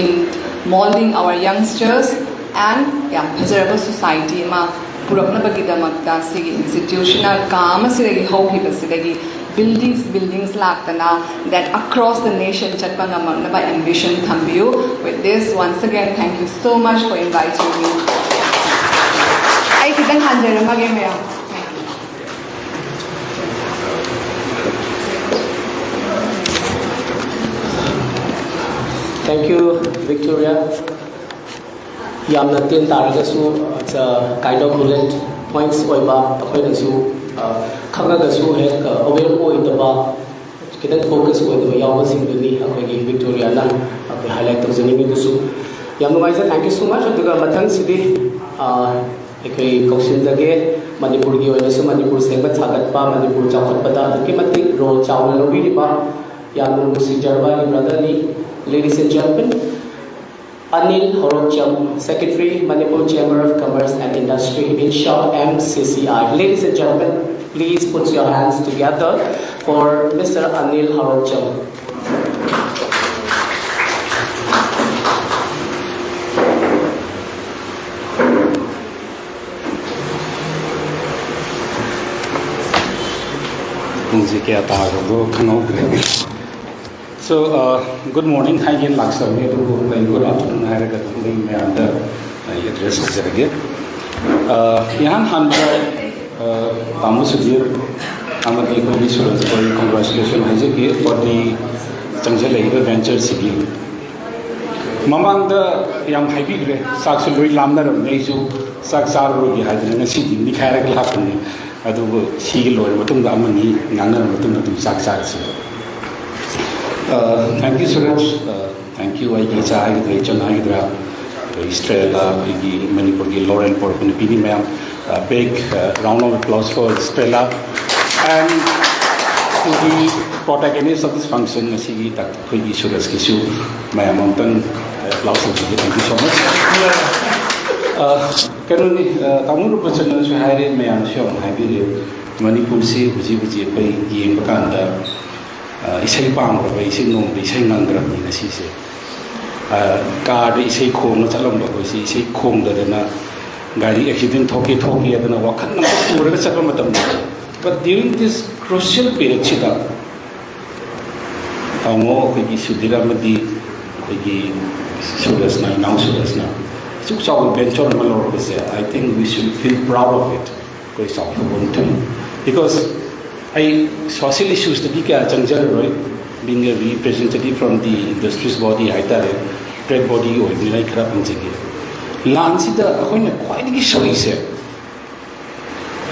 in molding our youngsters and preserve society ma purakna bagidamagta sigi institutional kama sidagi hoki basidagi buildings laktana that across the nation chatpanga magnaba ambition thambiu with this once again thank you so much for inviting me ai kitang hanjara mage maya Thank you, Victoria. Yamna tin taragasu it's a kind of bullet points oiba akoinasu khangagasu he aware oidaba kidan focus oidaba yawa singduni akoigi Victoria na akai highlight tawjani dusu yamna maisa thank you so much aduga mathang sidi akai kausin jage manipur gi oinasu manipur sengba sagatpa manipur chawkhatpada adki matik role chawna lobiriba yamna musi jarba brother ni ladies and gentlemen Anil Horocham, Secretary, Manipur Chamber of Commerce and Industry, in short MCCI. Ladies and gentlemen, please put your hands together for Mr. Anil Horocham. So, good morning. Hi again, Lakshmi. Good afternoon. I have a address. Yahan Hanba, Tamu Sudhir, Amaki Suraj, congratulations for the Changjala Venture City. Mamang the young Habibre, Saxon Lamner, Mesu, Saxar, Hydran City, Nicarag Lapani, Adu Seal or Matumda Amani, Nana Matunda to Saxar. Thank you so much. Thank you. I guess I Hydra, Estrella, Manipur, Laurel, for Pinipini, ma'am. Big round of applause for Estrella. And to the protagonists of this function, Nasi, that could be Suras Kisu, my mountain applause. Thank you so much. Can only Tamuru Pachan Shahari, may I'm sure, Manipur, see, Uji, Pay, Yimkanda. Isay pang ba isay nung isay nandram ni nasise car is a Khong, not along the voice, is a Khong that Gari accident Toki and Wakan, but during this crucial period, Chida, Tamo, Sudiramadi, Sudasna, now Sudasna. So our venture I think we should feel proud of it because I social issues to be being a representative from the industry's body, trade body, or like Lansida, quite a choice.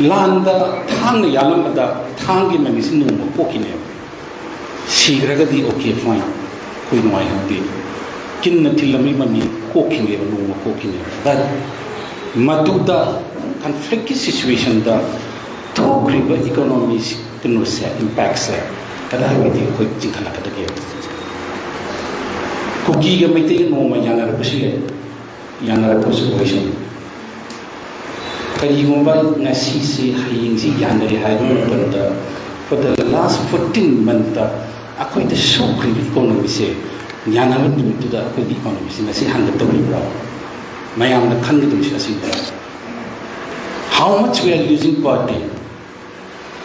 Landa, Tang Yalamada, Tangi Manisino, Pokine. She regularly okay, fine. Queen Wayandi. Kinna Tilamimani, cooking, no cooking. But Maduda conflict situation, the two river economies impacts. Kada hindi ko tingkala kada kaya. Kugi gamit yung mga yana repusiya, yana repusiya. Kaya yung ba nasisi haying si yana rehayong banda for the last 14 months ako ito sukri economy siya. Yana rin dito da ako di economy siya nasi hanggang tabi bro. Mayam na kan dito siya siya. How much we are using per day?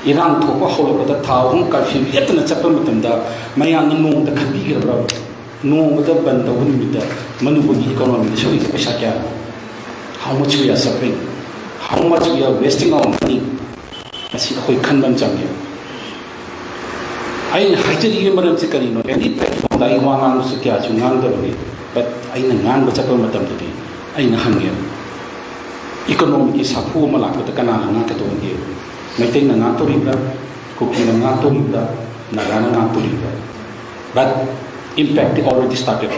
Iran Toko Holo, the Town, Kashi, yet in a Chapamatanda, Mayan, no, the Kabiga, no, the Banda, with the Manubugi economy, so is Peshaka. How much we are suffering, how much we are wasting our money. I see a quick Kanban Jamia. I hated you, Madam Sicarino, any platform that I want to catch you, but I know the Chapamatam to be. I know Hungary. Economic is a poor malak with the Canal and Nakatoon. Maintain the NATO Libra, cooking the NATO Libra, Nagana NATO Libra. But impact already started.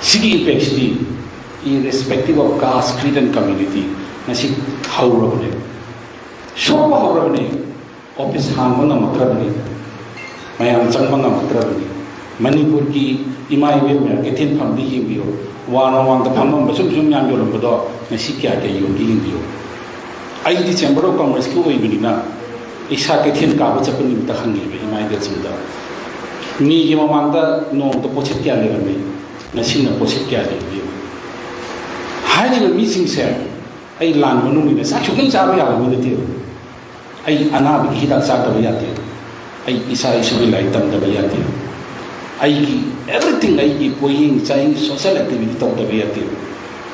City impacts irrespective of caste, creed, and community. Nasi how robbery. Show how robbery. Office Hamana Matrabri. Mayam Changmana Matrabri. Manipurki, Imai Wimmer, Etin Pambi in view. One on the Pamam, Basum Yamur Bodo, Nasikia, Yogi in view. I did Chamber of Commerce School in Ishakin Kabu Japan with the Hungary in my Gatsunda. Me Yamanda, no, the Pochetia me, Nasina Pochetia view. Hiding a missing cell, I land Manuminus, actually, Zavia with the deal. I Anabi Hida Sataviati. I Isa should like them the Bayati. I everything I keep going, saying social activity of the Bayati.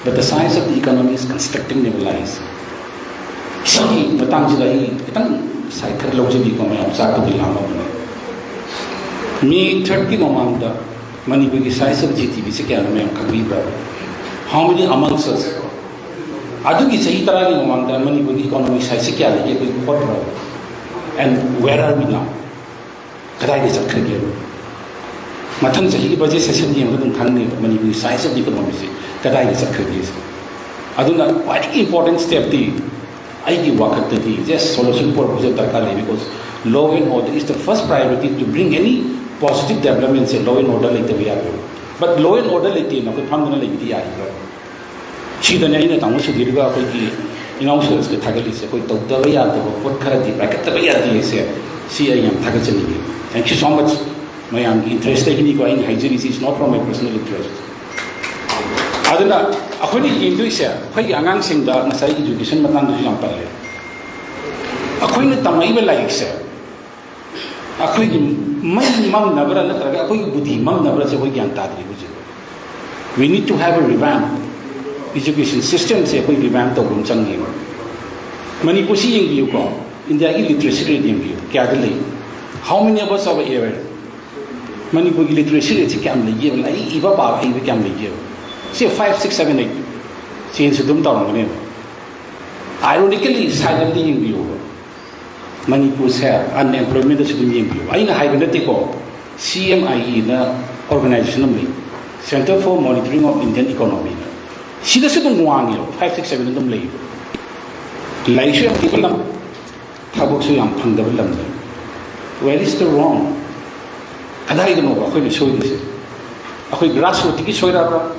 But the science of the economy is constructing their lives. See, the Tanzai, psychology come out, Saka the Lama. Me, 30 Momanda, money with the size of GTV, Academy and Kabibra. How many amongst us? Adu is a Italian Momanda, money with the economy size Academy, and where are we now? Kadai is a career. Matan Sahi budget session in Rudun Kani, money with the size of the economy, Kadai is a career. Aduna, quite important step. I give work at the just solution for because law and order is the first priority to bring any positive developments in law and order like the we are. But law and order like the she the Nina Tamusu Dirga, in also as the Tagalis, the way out of what Karati, back the way at the see I am Tagachani. Thank you so much. My interested in going hygiene is not from my personal interest. Aduna, according to Indonesia, quite young sing the Nasai education, but not the Yampale. According to Tamaiba like, sir. According to my mum, never another, Budi, mum never as a way Yantadri. We need to have a revamp. Education system, say, we revamp the Bumsang. Many pushing view go in the illiteracy rating view, Cadley. How many of us are here? Many illiteracy rating can be given, like Eva Bar, we can be given. Say 5, 6, 7, 8. Change them down. Ironically, silently in view. Manipur's hair, unemployment is in view. I know Hybernetico, CMIE, the organization, Center for Monitoring of Indian Economy. She doesn't want you, 5, 6, 7 of them leave. Laisha people, Tabuxu, Pandablam. Where is the wrong? And I don't know what to show this. A quick grassroots ticket show up.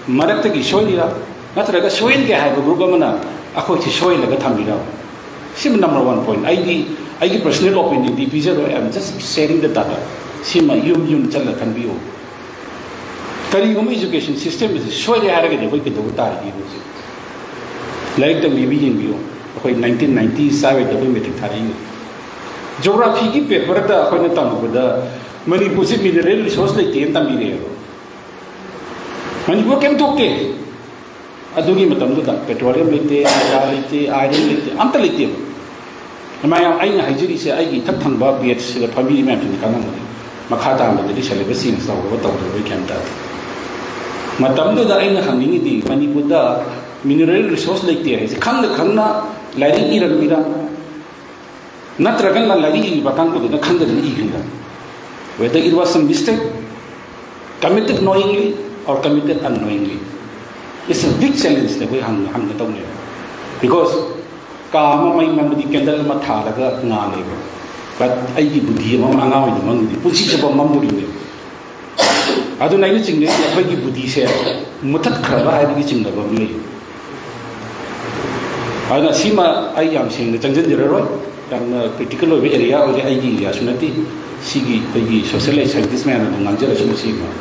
Marataki Shoila, not like a Shoil have a group of mana, a coach Shoil like a Tamina. Sim number 1 point. I give personal opinion, the I'm just sharing the data. See my yum tell can be. ꯀꯔꯤꯒꯨꯝꯕ education ꯁꯤꯁꯇꯦꯝꯁꯤ ꯁꯣꯏꯔꯦ ꯍꯥꯏꯔꯒꯗꯤ ꯑꯩꯈꯣꯏ ꯀꯩꯗꯧꯕ ꯇꯥꯔꯒꯦ ꯍꯧꯖꯤꯛ ꯂꯥꯏꯔꯤꯛ ꯇꯝꯕꯤꯕ ꯌꯦꯡꯕꯤꯌꯨ ꯑꯩꯈꯣꯏ 1990 ꯁꯥꯏꯋꯥꯏꯗ ꯑꯩꯈꯣꯏ ꯃꯦꯇ꯭ꯔꯤꯛ ꯊꯥꯔꯛꯏꯅꯤ ꯖꯣꯒ꯭ꯔꯥꯐꯤꯒꯤ ꯄꯦꯄꯔꯗ ꯑꯩꯈꯣꯏꯅ ꯇꯝꯕꯗ ꯃꯅꯤꯄꯨꯔꯁꯤ ꯃꯤꯅꯔꯦꯜ ꯔꯤꯁꯣꯔꯁ ꯂꯩꯇꯦꯅ ꯇꯝꯕꯤꯔꯛꯑꯦꯕ ꯃꯅꯤꯄꯨꯔ ꯀꯩꯝ ꯊꯣꯛꯇꯦ ꯑꯗꯨꯒꯤ ꯃꯇꯝꯗꯨꯗ ꯄꯦꯇ꯭ꯔꯣꯂꯤꯌꯝ ꯂꯩꯇꯦ ꯑꯥꯏꯔꯟ ꯂꯩꯇꯦ ꯑꯥꯏꯔꯟ ꯂꯩꯇꯦ ꯑꯝꯇ ꯂꯩꯇꯦꯕ ꯃꯌꯥꯝ ꯑꯩꯅ ꯍꯥꯏꯖꯔꯤꯁꯦ ꯑꯩꯒꯤ ꯏꯊꯛ ꯊꯪꯕ ꯕꯦꯠꯁꯤꯗ ꯐꯝꯕꯤ ꯃꯌꯥꯝꯁꯤꯡ ꯈꯪꯉꯝꯒꯅꯤ ꯃꯈꯥ ꯇꯥꯕꯗꯗꯤ ꯁꯦꯂꯦꯕꯁ ꯆꯦꯟꯖ ꯇꯧꯔꯒ ꯇꯧꯗꯕ ꯒ꯭ꯌꯥꯟ ꯇꯥꯗꯦ ꯃꯇꯝꯗꯨꯗ ꯑꯩꯅ ꯍꯪꯅꯤꯡꯉꯤꯗꯤ ꯃꯅꯤꯄꯨꯔꯗ ꯃꯤꯅꯔꯦꯜ ꯔꯤꯁꯣꯔꯁ ꯂꯩꯇꯦ ꯍꯥꯏꯁꯦ ꯈꯪꯅ ꯈꯪꯅ ꯂꯥꯏꯔꯤꯛ ꯏꯔꯝꯃꯤꯔ ꯅꯠꯇ꯭ꯔꯒꯅ ꯂꯥꯏꯔꯤꯛ ꯏꯔꯤꯕ ꯀꯥꯡꯕꯨꯗꯨꯅ ꯈꯪꯗꯗꯅ ꯏꯈ꯭ꯔꯤꯔ whether it was some mistake committed knowingly or committed unknowingly it's a big challenge that we hang tong ne because ka ma mai mamdi candle ma thalaga nga leba but ai gi budhi ma anga oi mangdi pusi se ba mamuri ne adu nai ni chingne ai gi budhi se mutat khara ai gi chingna ba mi ana sima ai yam sing ne changjen jira roi yang critical area oi ai gi ya sunati sigi ai gi social scientist man no nganjara sunu sima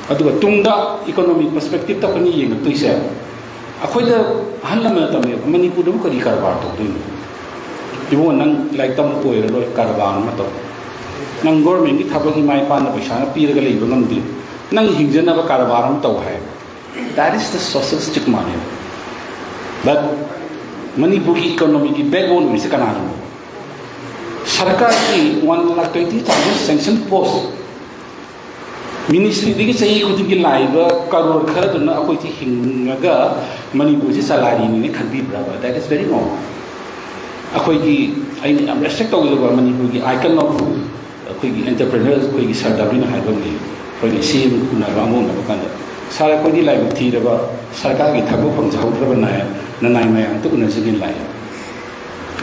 aduga tungda economic perspective ta pani yeng tu se akhoida hanlama tamne manipur du kari karbar to du ibo nang like tam koi ro karbar ma to nang government ki thabagi mai pa na paisa na piraga lei bangam di nang hingjana ba karbar ma to hai that is the social stigma ne but manipur ki economy ki backbone is kana no sarkar ki 1,20,000 sanction post Ministry digi sahi ko digi laiba karor khara duna akoi ti hingaga manipur si salary ni khanbi braba that is very wrong akoi gi I am respect to the manipur gi icon of akoi gi entrepreneurs akoi gi sardabin haiba ni akoi gi sim na ramu na bakanda sara ko di laiba thi raba sarkar gi thabu phang jau raba na nai mai ang tu na sigin lai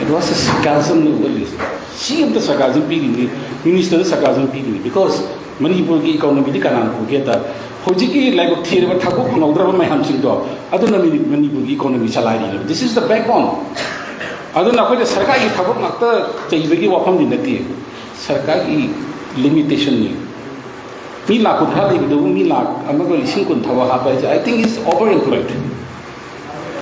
it was a sarcasm no list see of the sarcasm be ni minister sarcasm be ni because Manipur ki economy di kanan ko keta hoji ki like thir ba thaku ngodra ba mai ham sing do aduna Manipur ki economy salai ni this is the backbone aduna ko de sarkar ki thaku nakta chaibe ki wafam din nati sarkar ki limitation ni mi la ko thra de do mi la amago lising kun thawa ha ba I think is overemployed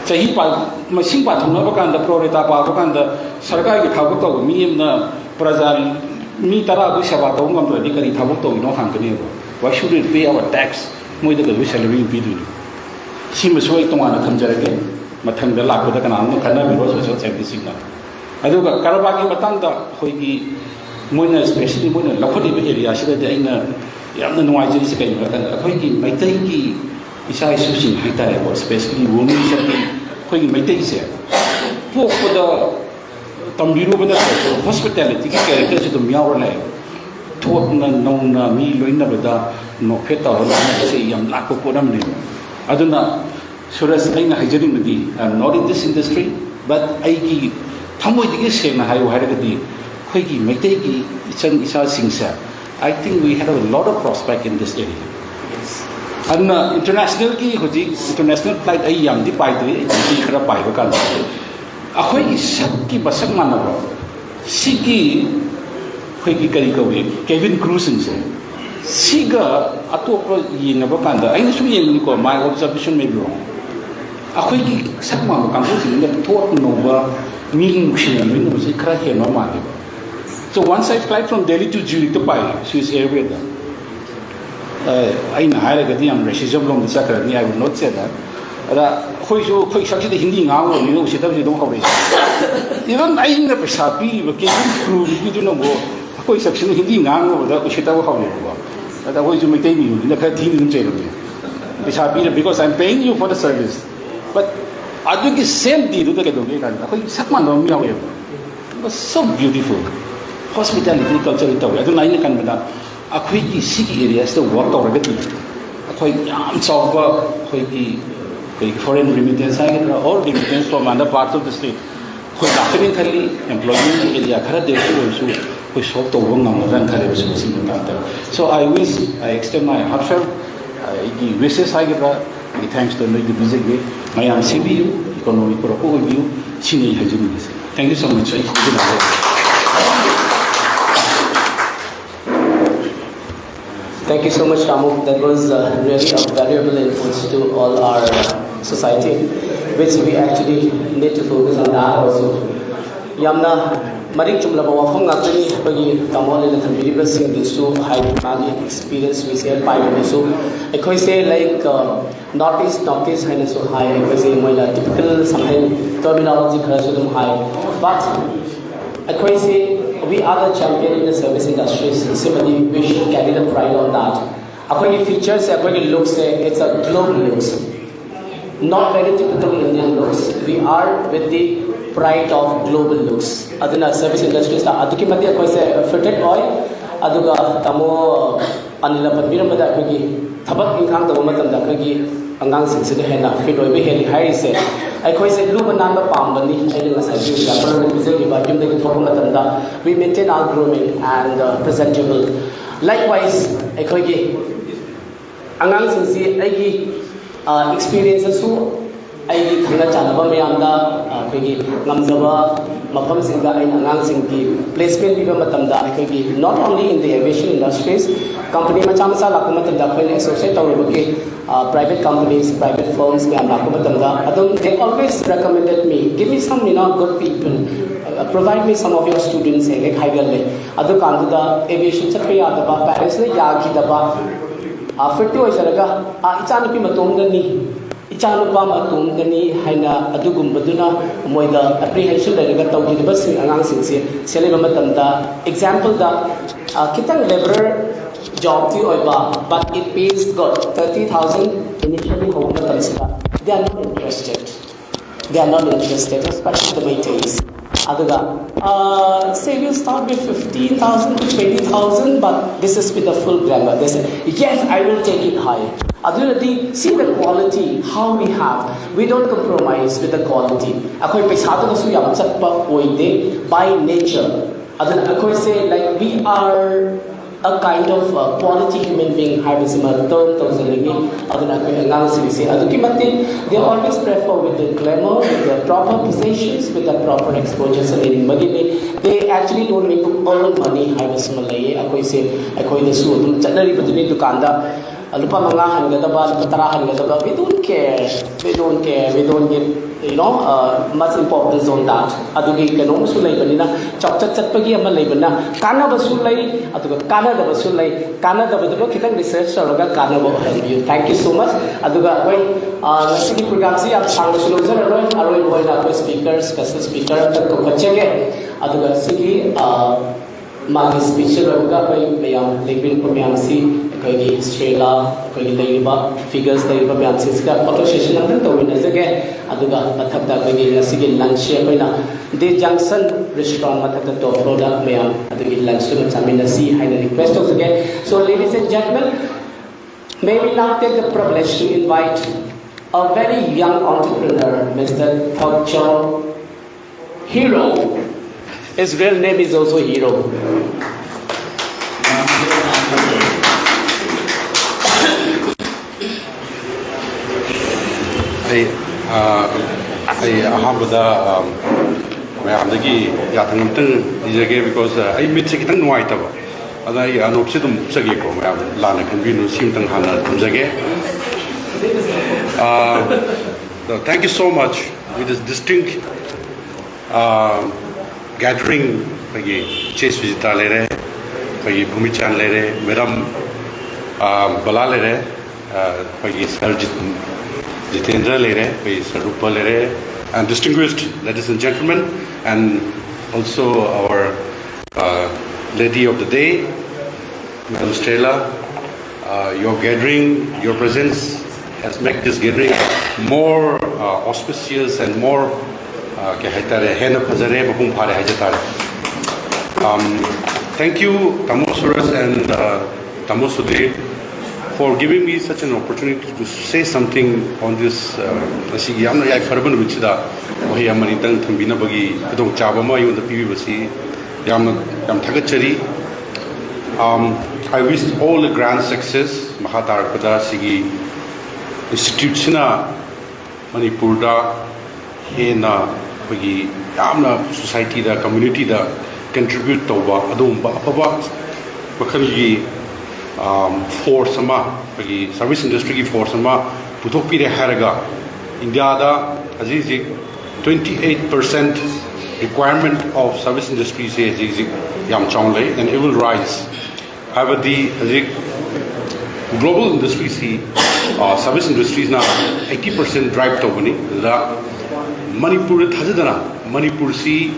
chahi pa masing pa thona ba kan da proreta pa ba kan da sarkar ki thaku to mi na praja mi tara bu saba to ngam to di kari thabuk to no hang kani bo why should it pay our tax moi da ga salary bi du sim soi to ana tham jara ge mathang da lakko da kana no khana bi ro social service na adu ga karaba ki matang da khoi gi moi na especially moi na lakhodi be area sida da aina yamna nuai jiri se kai ba kan khoi gi mai tai gi isa isu sin hai ta bo especially women shakti khoi gi mai tai se po ko da tambiru bada hospitality ki character se dum yaw la thot na no na mi loina bada no pheta wala se yam la ko podam ni aduna suras aina haijaring di I am not in this industry but I ki thamoi dige se na hayo haira di khoi ki maitai ki ichang isa singsa I think we have a lot of prospect in this area and international ki hoji international flight ai yam di pai de di khara pai ba kan akhoi sak ki basak manaro sigi khoi ki kari ko cabin crew sing se siga atopa yinga ba kan da ai su yeng ni ko my observation may be wrong akhoi ki sak ma ka ko sing da thot no ba ming shin ni no se kra he no ma so one side flight from Delhi to Zurich to Pai Swiss Airways I na hire ga di am racism long sa kra ni I will not say that ada khoi sak de hindi nga ngo ni no se da ji dong hawe even I na pesa pi ba ke crew ni du no bo khoi sak sin hindi nga ngo da se da hawe bo ada khoi ju mai tai ni ni ka thi ni je lo pesa pi because I'm paying you for the service but adu ki same di du da ke do ke kan khoi sak man no mi hawe it was so beautiful hospitality culture ito adu nai ni kan ba akhoi ki sigi areas to work to ra ga akhoi yam chaw ba khoi ki foreign remittance or remittance from other parts of the state. Who is employment area, who shop to so I wish, I extend my heartfelt wishes, thanks to the visit. I am CBU, economic view, senior. Thank you so much. Thank you so much, Ramu. That was really a valuable input to all our society, which we actually need to focus on that also. Yamna Marik Chumla Wafong Atani, Pagi, Tamol, and the Bilibus in this too, high experience we say by so. I could say like Northeast, and so high, I could say typical something terminology high. But I could say we are the champion in the service industries. Similarly, we should carry the pride on that. According to features, according to looks, it's a global looks. Not very typical Indian looks. We are with the pride of global looks. Aduna service industries ta aduki madhya koi se fitted oil aduga tamo anila padbiram bada khagi thabak ingkhang taw matam da khagi angang sing se hena fit oi be heli hai se ai khoi se lu banan ba pam bani ai la sai ji da par ni se ki ba jum de ki thok matam da we maintain our grooming and presentable. Likewise ai khoi gi angang sing se ai gi experiences su I Khana Chanaba Mayanda, Namzava, Mapam Singa, and Angang Singi, placement people Matamda, not only in the aviation industries, company Machamasa, Lakumatamda, associate or private companies, private firms, they always recommended me, give me some good people, provide me some of your students, Adu Kanduda, aviation Chapayadaba, parents, Yagi, after 2 years, Ichanapi Matongani. Ichanupa matungani haina adugum baduna moida apprehension daga tawgi bas angang singse seleba matamda example da kitang labor job ti oiba but it pays good 30,000 initially home matamsida they are not interested especially the Meiteis aduga say we'll start with 15,000 to 20,000 but this is with the full glamour. They say yes, I will take it high. See the quality, how we have. We don't compromise with the quality. By nature. Say like we are a kind of quality human being. They always prefer with the glamour, with the proper positions, with the proper exposure. They actually don't make all money. We don't care. We don't give much importance on that. Adugi kanong sulay banina chapchat chatpagi ama laibana kana basulay aduga kana da basulay kana da badulo kitang research saraga kana bo help. Thank you so much. Aduga koi nasigi program si ap sang suluzer aroi boy na speakers special speaker to bachege aduga sigi magi speech raga koi mayam legbin program si koi Australia koi leiba figures leiba mayam si ska photo session ang to winazage aduga pathakda koi nasigi lunch koi na the junction restaurant mathakda to product mayam adugi lunch to chamina si haina request also again. So ladies and gentlemen, may we now take the privilege to invite a very young entrepreneur, Mr. Khonthang Hero. His real name is also Hero. I ahamada mayamdagi yatangamtang dijage because I meet kitang nuaitaba ada I anopsidum sagi ko mayam lana kanbinu simtang hana tumjage. Thank you so much with this distinct gathering pagi Chase Vijita lere pagi Bhumichan lere Madam Bala lere pagi Sarjit Jitendra lere pagi Sarupa lere and distinguished ladies and gentlemen and also our lady of the day Madam Stella, your gathering, your presence has made this gathering more auspicious and more thank you Tamosuras and Tamosudri for giving me such an opportunity to say something on this I wish all the grand success Mahatar Pada Sigi Institute Manipurda Hena Pagi Yamna society da community da contribute to ba adum ba apaba bakhalgi force service industry force putokpire haraga India da azizi 28% requirement of service industry se azizi yam chawnle and it will rise. However, the global industry see service industries now 80% drive to bani da Manipur thajadana Manipur see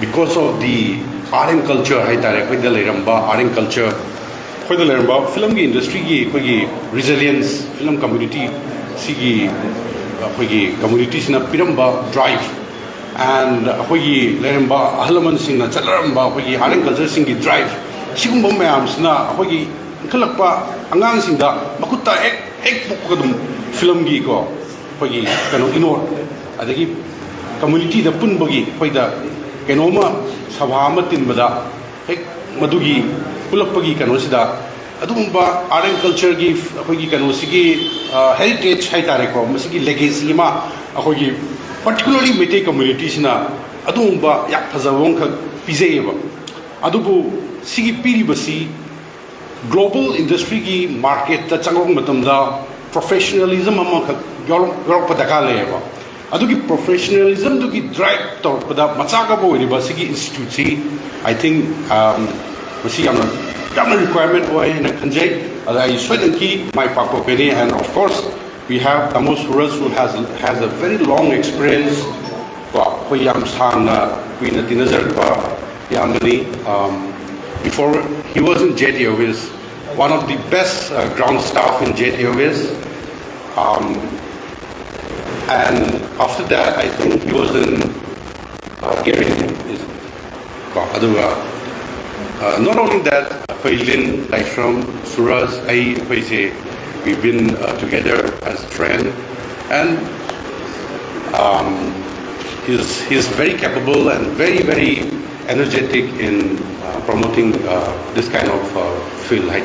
because of the art and culture hai tare koi da leramba art and culture koi da leramba film ki industry ki koi resilience film community si ki koi community sina piramba drive and koi leramba ahlaman singna chalaramba koi art and culture sing ki drive sigumba mayam sina koi khalakpa angang singda makutta ek pokadum film gi ko koi kano inor adagi community da punbagi koi da kenoma sabha tinbada hek madugi pulapagi kanosida adumba art and culture gi akogi kanosigi heritage hai tare ko masigi legacy ma akogi particularly mete communities na adumba yak phazawong kha pizeyeba adubu sigi piri basi global industry gi market ta changong matamda professionalism ama kha yorok padaka leba adugi professionalism dugi drive to pada machaga bo university institute I think masi amna requirement wa ina kanjai I certainly my papa peni and of course we have Amos Suraj who has a very long experience ko yam sang we na dinazar pa yamani before he was in Jet Airways one of the best ground staff in Jet Airways and after that, I think he was in not only that, like from Suraj, we've been together as friends, and he's very capable and very, very energetic in promoting this kind of field. I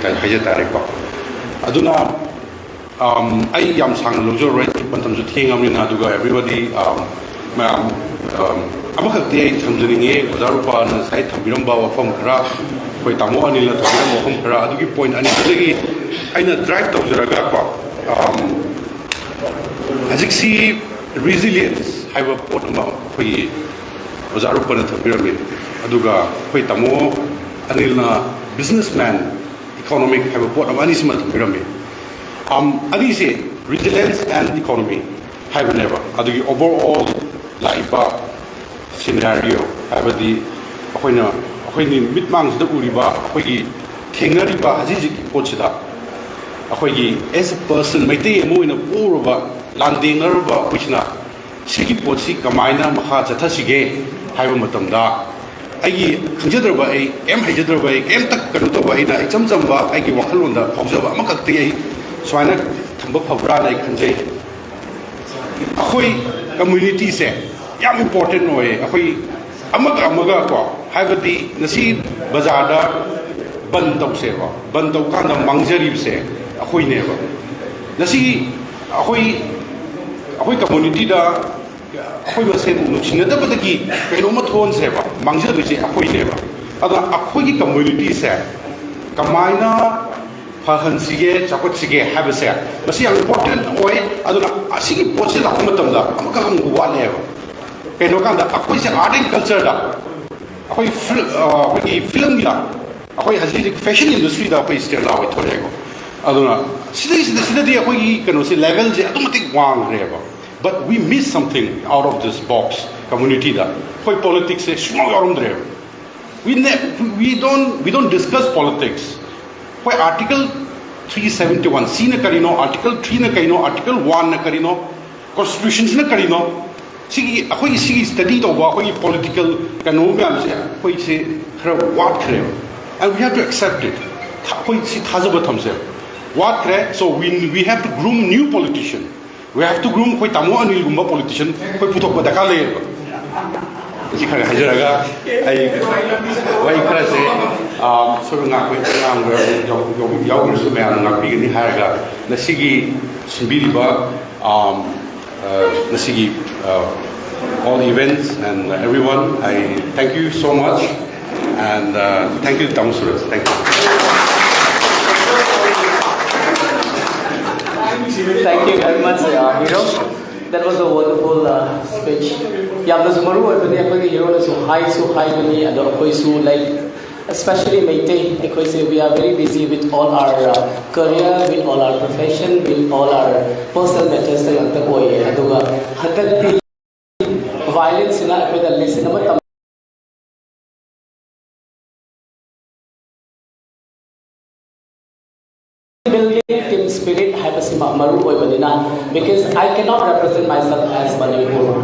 am sang lojo right pantam ju thengam ni na duga everybody amakhatte thamjani ojarupa na sai thambiramba wafam khara koi tamo anila thambiram wafam khara adugi point ani dagi aina drive tawjaraga ko ajiksi resilience haiba potma koi ojarupa na thambirame aduga koi tamo anilna businessman economic haiba potma ani sima thambirame Adise resilience and economy have never. The overall life scenario have the when midmangs the uriba Kingariba Haziji Pochida as a person may take a in a poor landing nerva which na Siki Pochi Kamina Mahaja Tashige have Matamda. I consider by M. Hajar by M. Takaruto by Examzamba, I give Wakalunda, Hosava Makati. So I thamba phawra lai khanjai akhoi community se yam important hoye akhoi amaga ko haibadi nasi bazar da ban taw se ba ban taw kan da mangjari se akhoi ne ba nasi akhoi community da akhoi ba se nu china da badagi kaino ma thon se ba mangjari se akhoi ne ba ada akhoi ki community se kamaina Fahansige, Chakotsige, have a say. But see, important way, I don't know, I see what's the Amatamda, Amakam, one ever. Penokanda, Akwis art and culture, Akway film, Akway has the fashion industry that way still out with Torego. I don't know. See, the city of we can see levels, I don't think one ever. But we miss something out of this box community that why politics is small around there. We don't discuss politics. Why Article 371 C na karino, Article 3 na karino, Article 1 na karino, Constitutions na karino. Sige, ako study to ba, ako political kanomia siya, ako what kare, and we have to accept it. Ako thazaba thamse. What kare? So we have to groom new politician. We have to groom koi tamo anil gumba politician, koi putok ba dakale. Kasi kaya hajaraga ay why kare se so nga koi ang yaw so may ang nagbigay ni haraga na sige simbili ba all the events and everyone, I thank you so much and thank you, Tamu Suraj. Thank you. Thank you very much, Hero. That was a wonderful speech. Yeah, those Maru, Hero, so high, like, especially Meite, we are very busy with all our career, with all our profession, with all our personal matters. Violence in our lesson. Team spirit maru because I cannot represent myself as Manipur.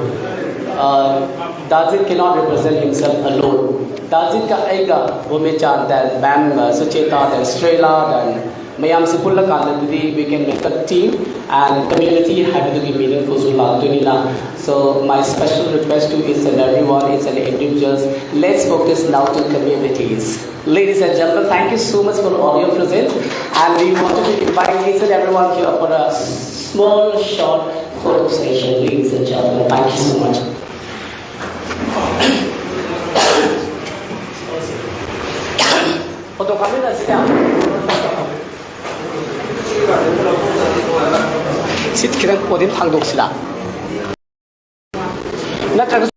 Dajit cannot represent himself alone. Dajit ka aiga Bhumichan, then Ma'am Sucheta, then Strela, then Mayam Sipulla Kandadi, we can make a team and community have to be meaningful. So my special request to each and everyone, each and individuals, let's focus now to communities. Ladies and gentlemen, thank you so much for all your presence, and we wanted to invite each and everyone here for a small, short photo session. Ladies and gentlemen, thank you so much. Photo camera sit kirang podin thangdoksila. Natrag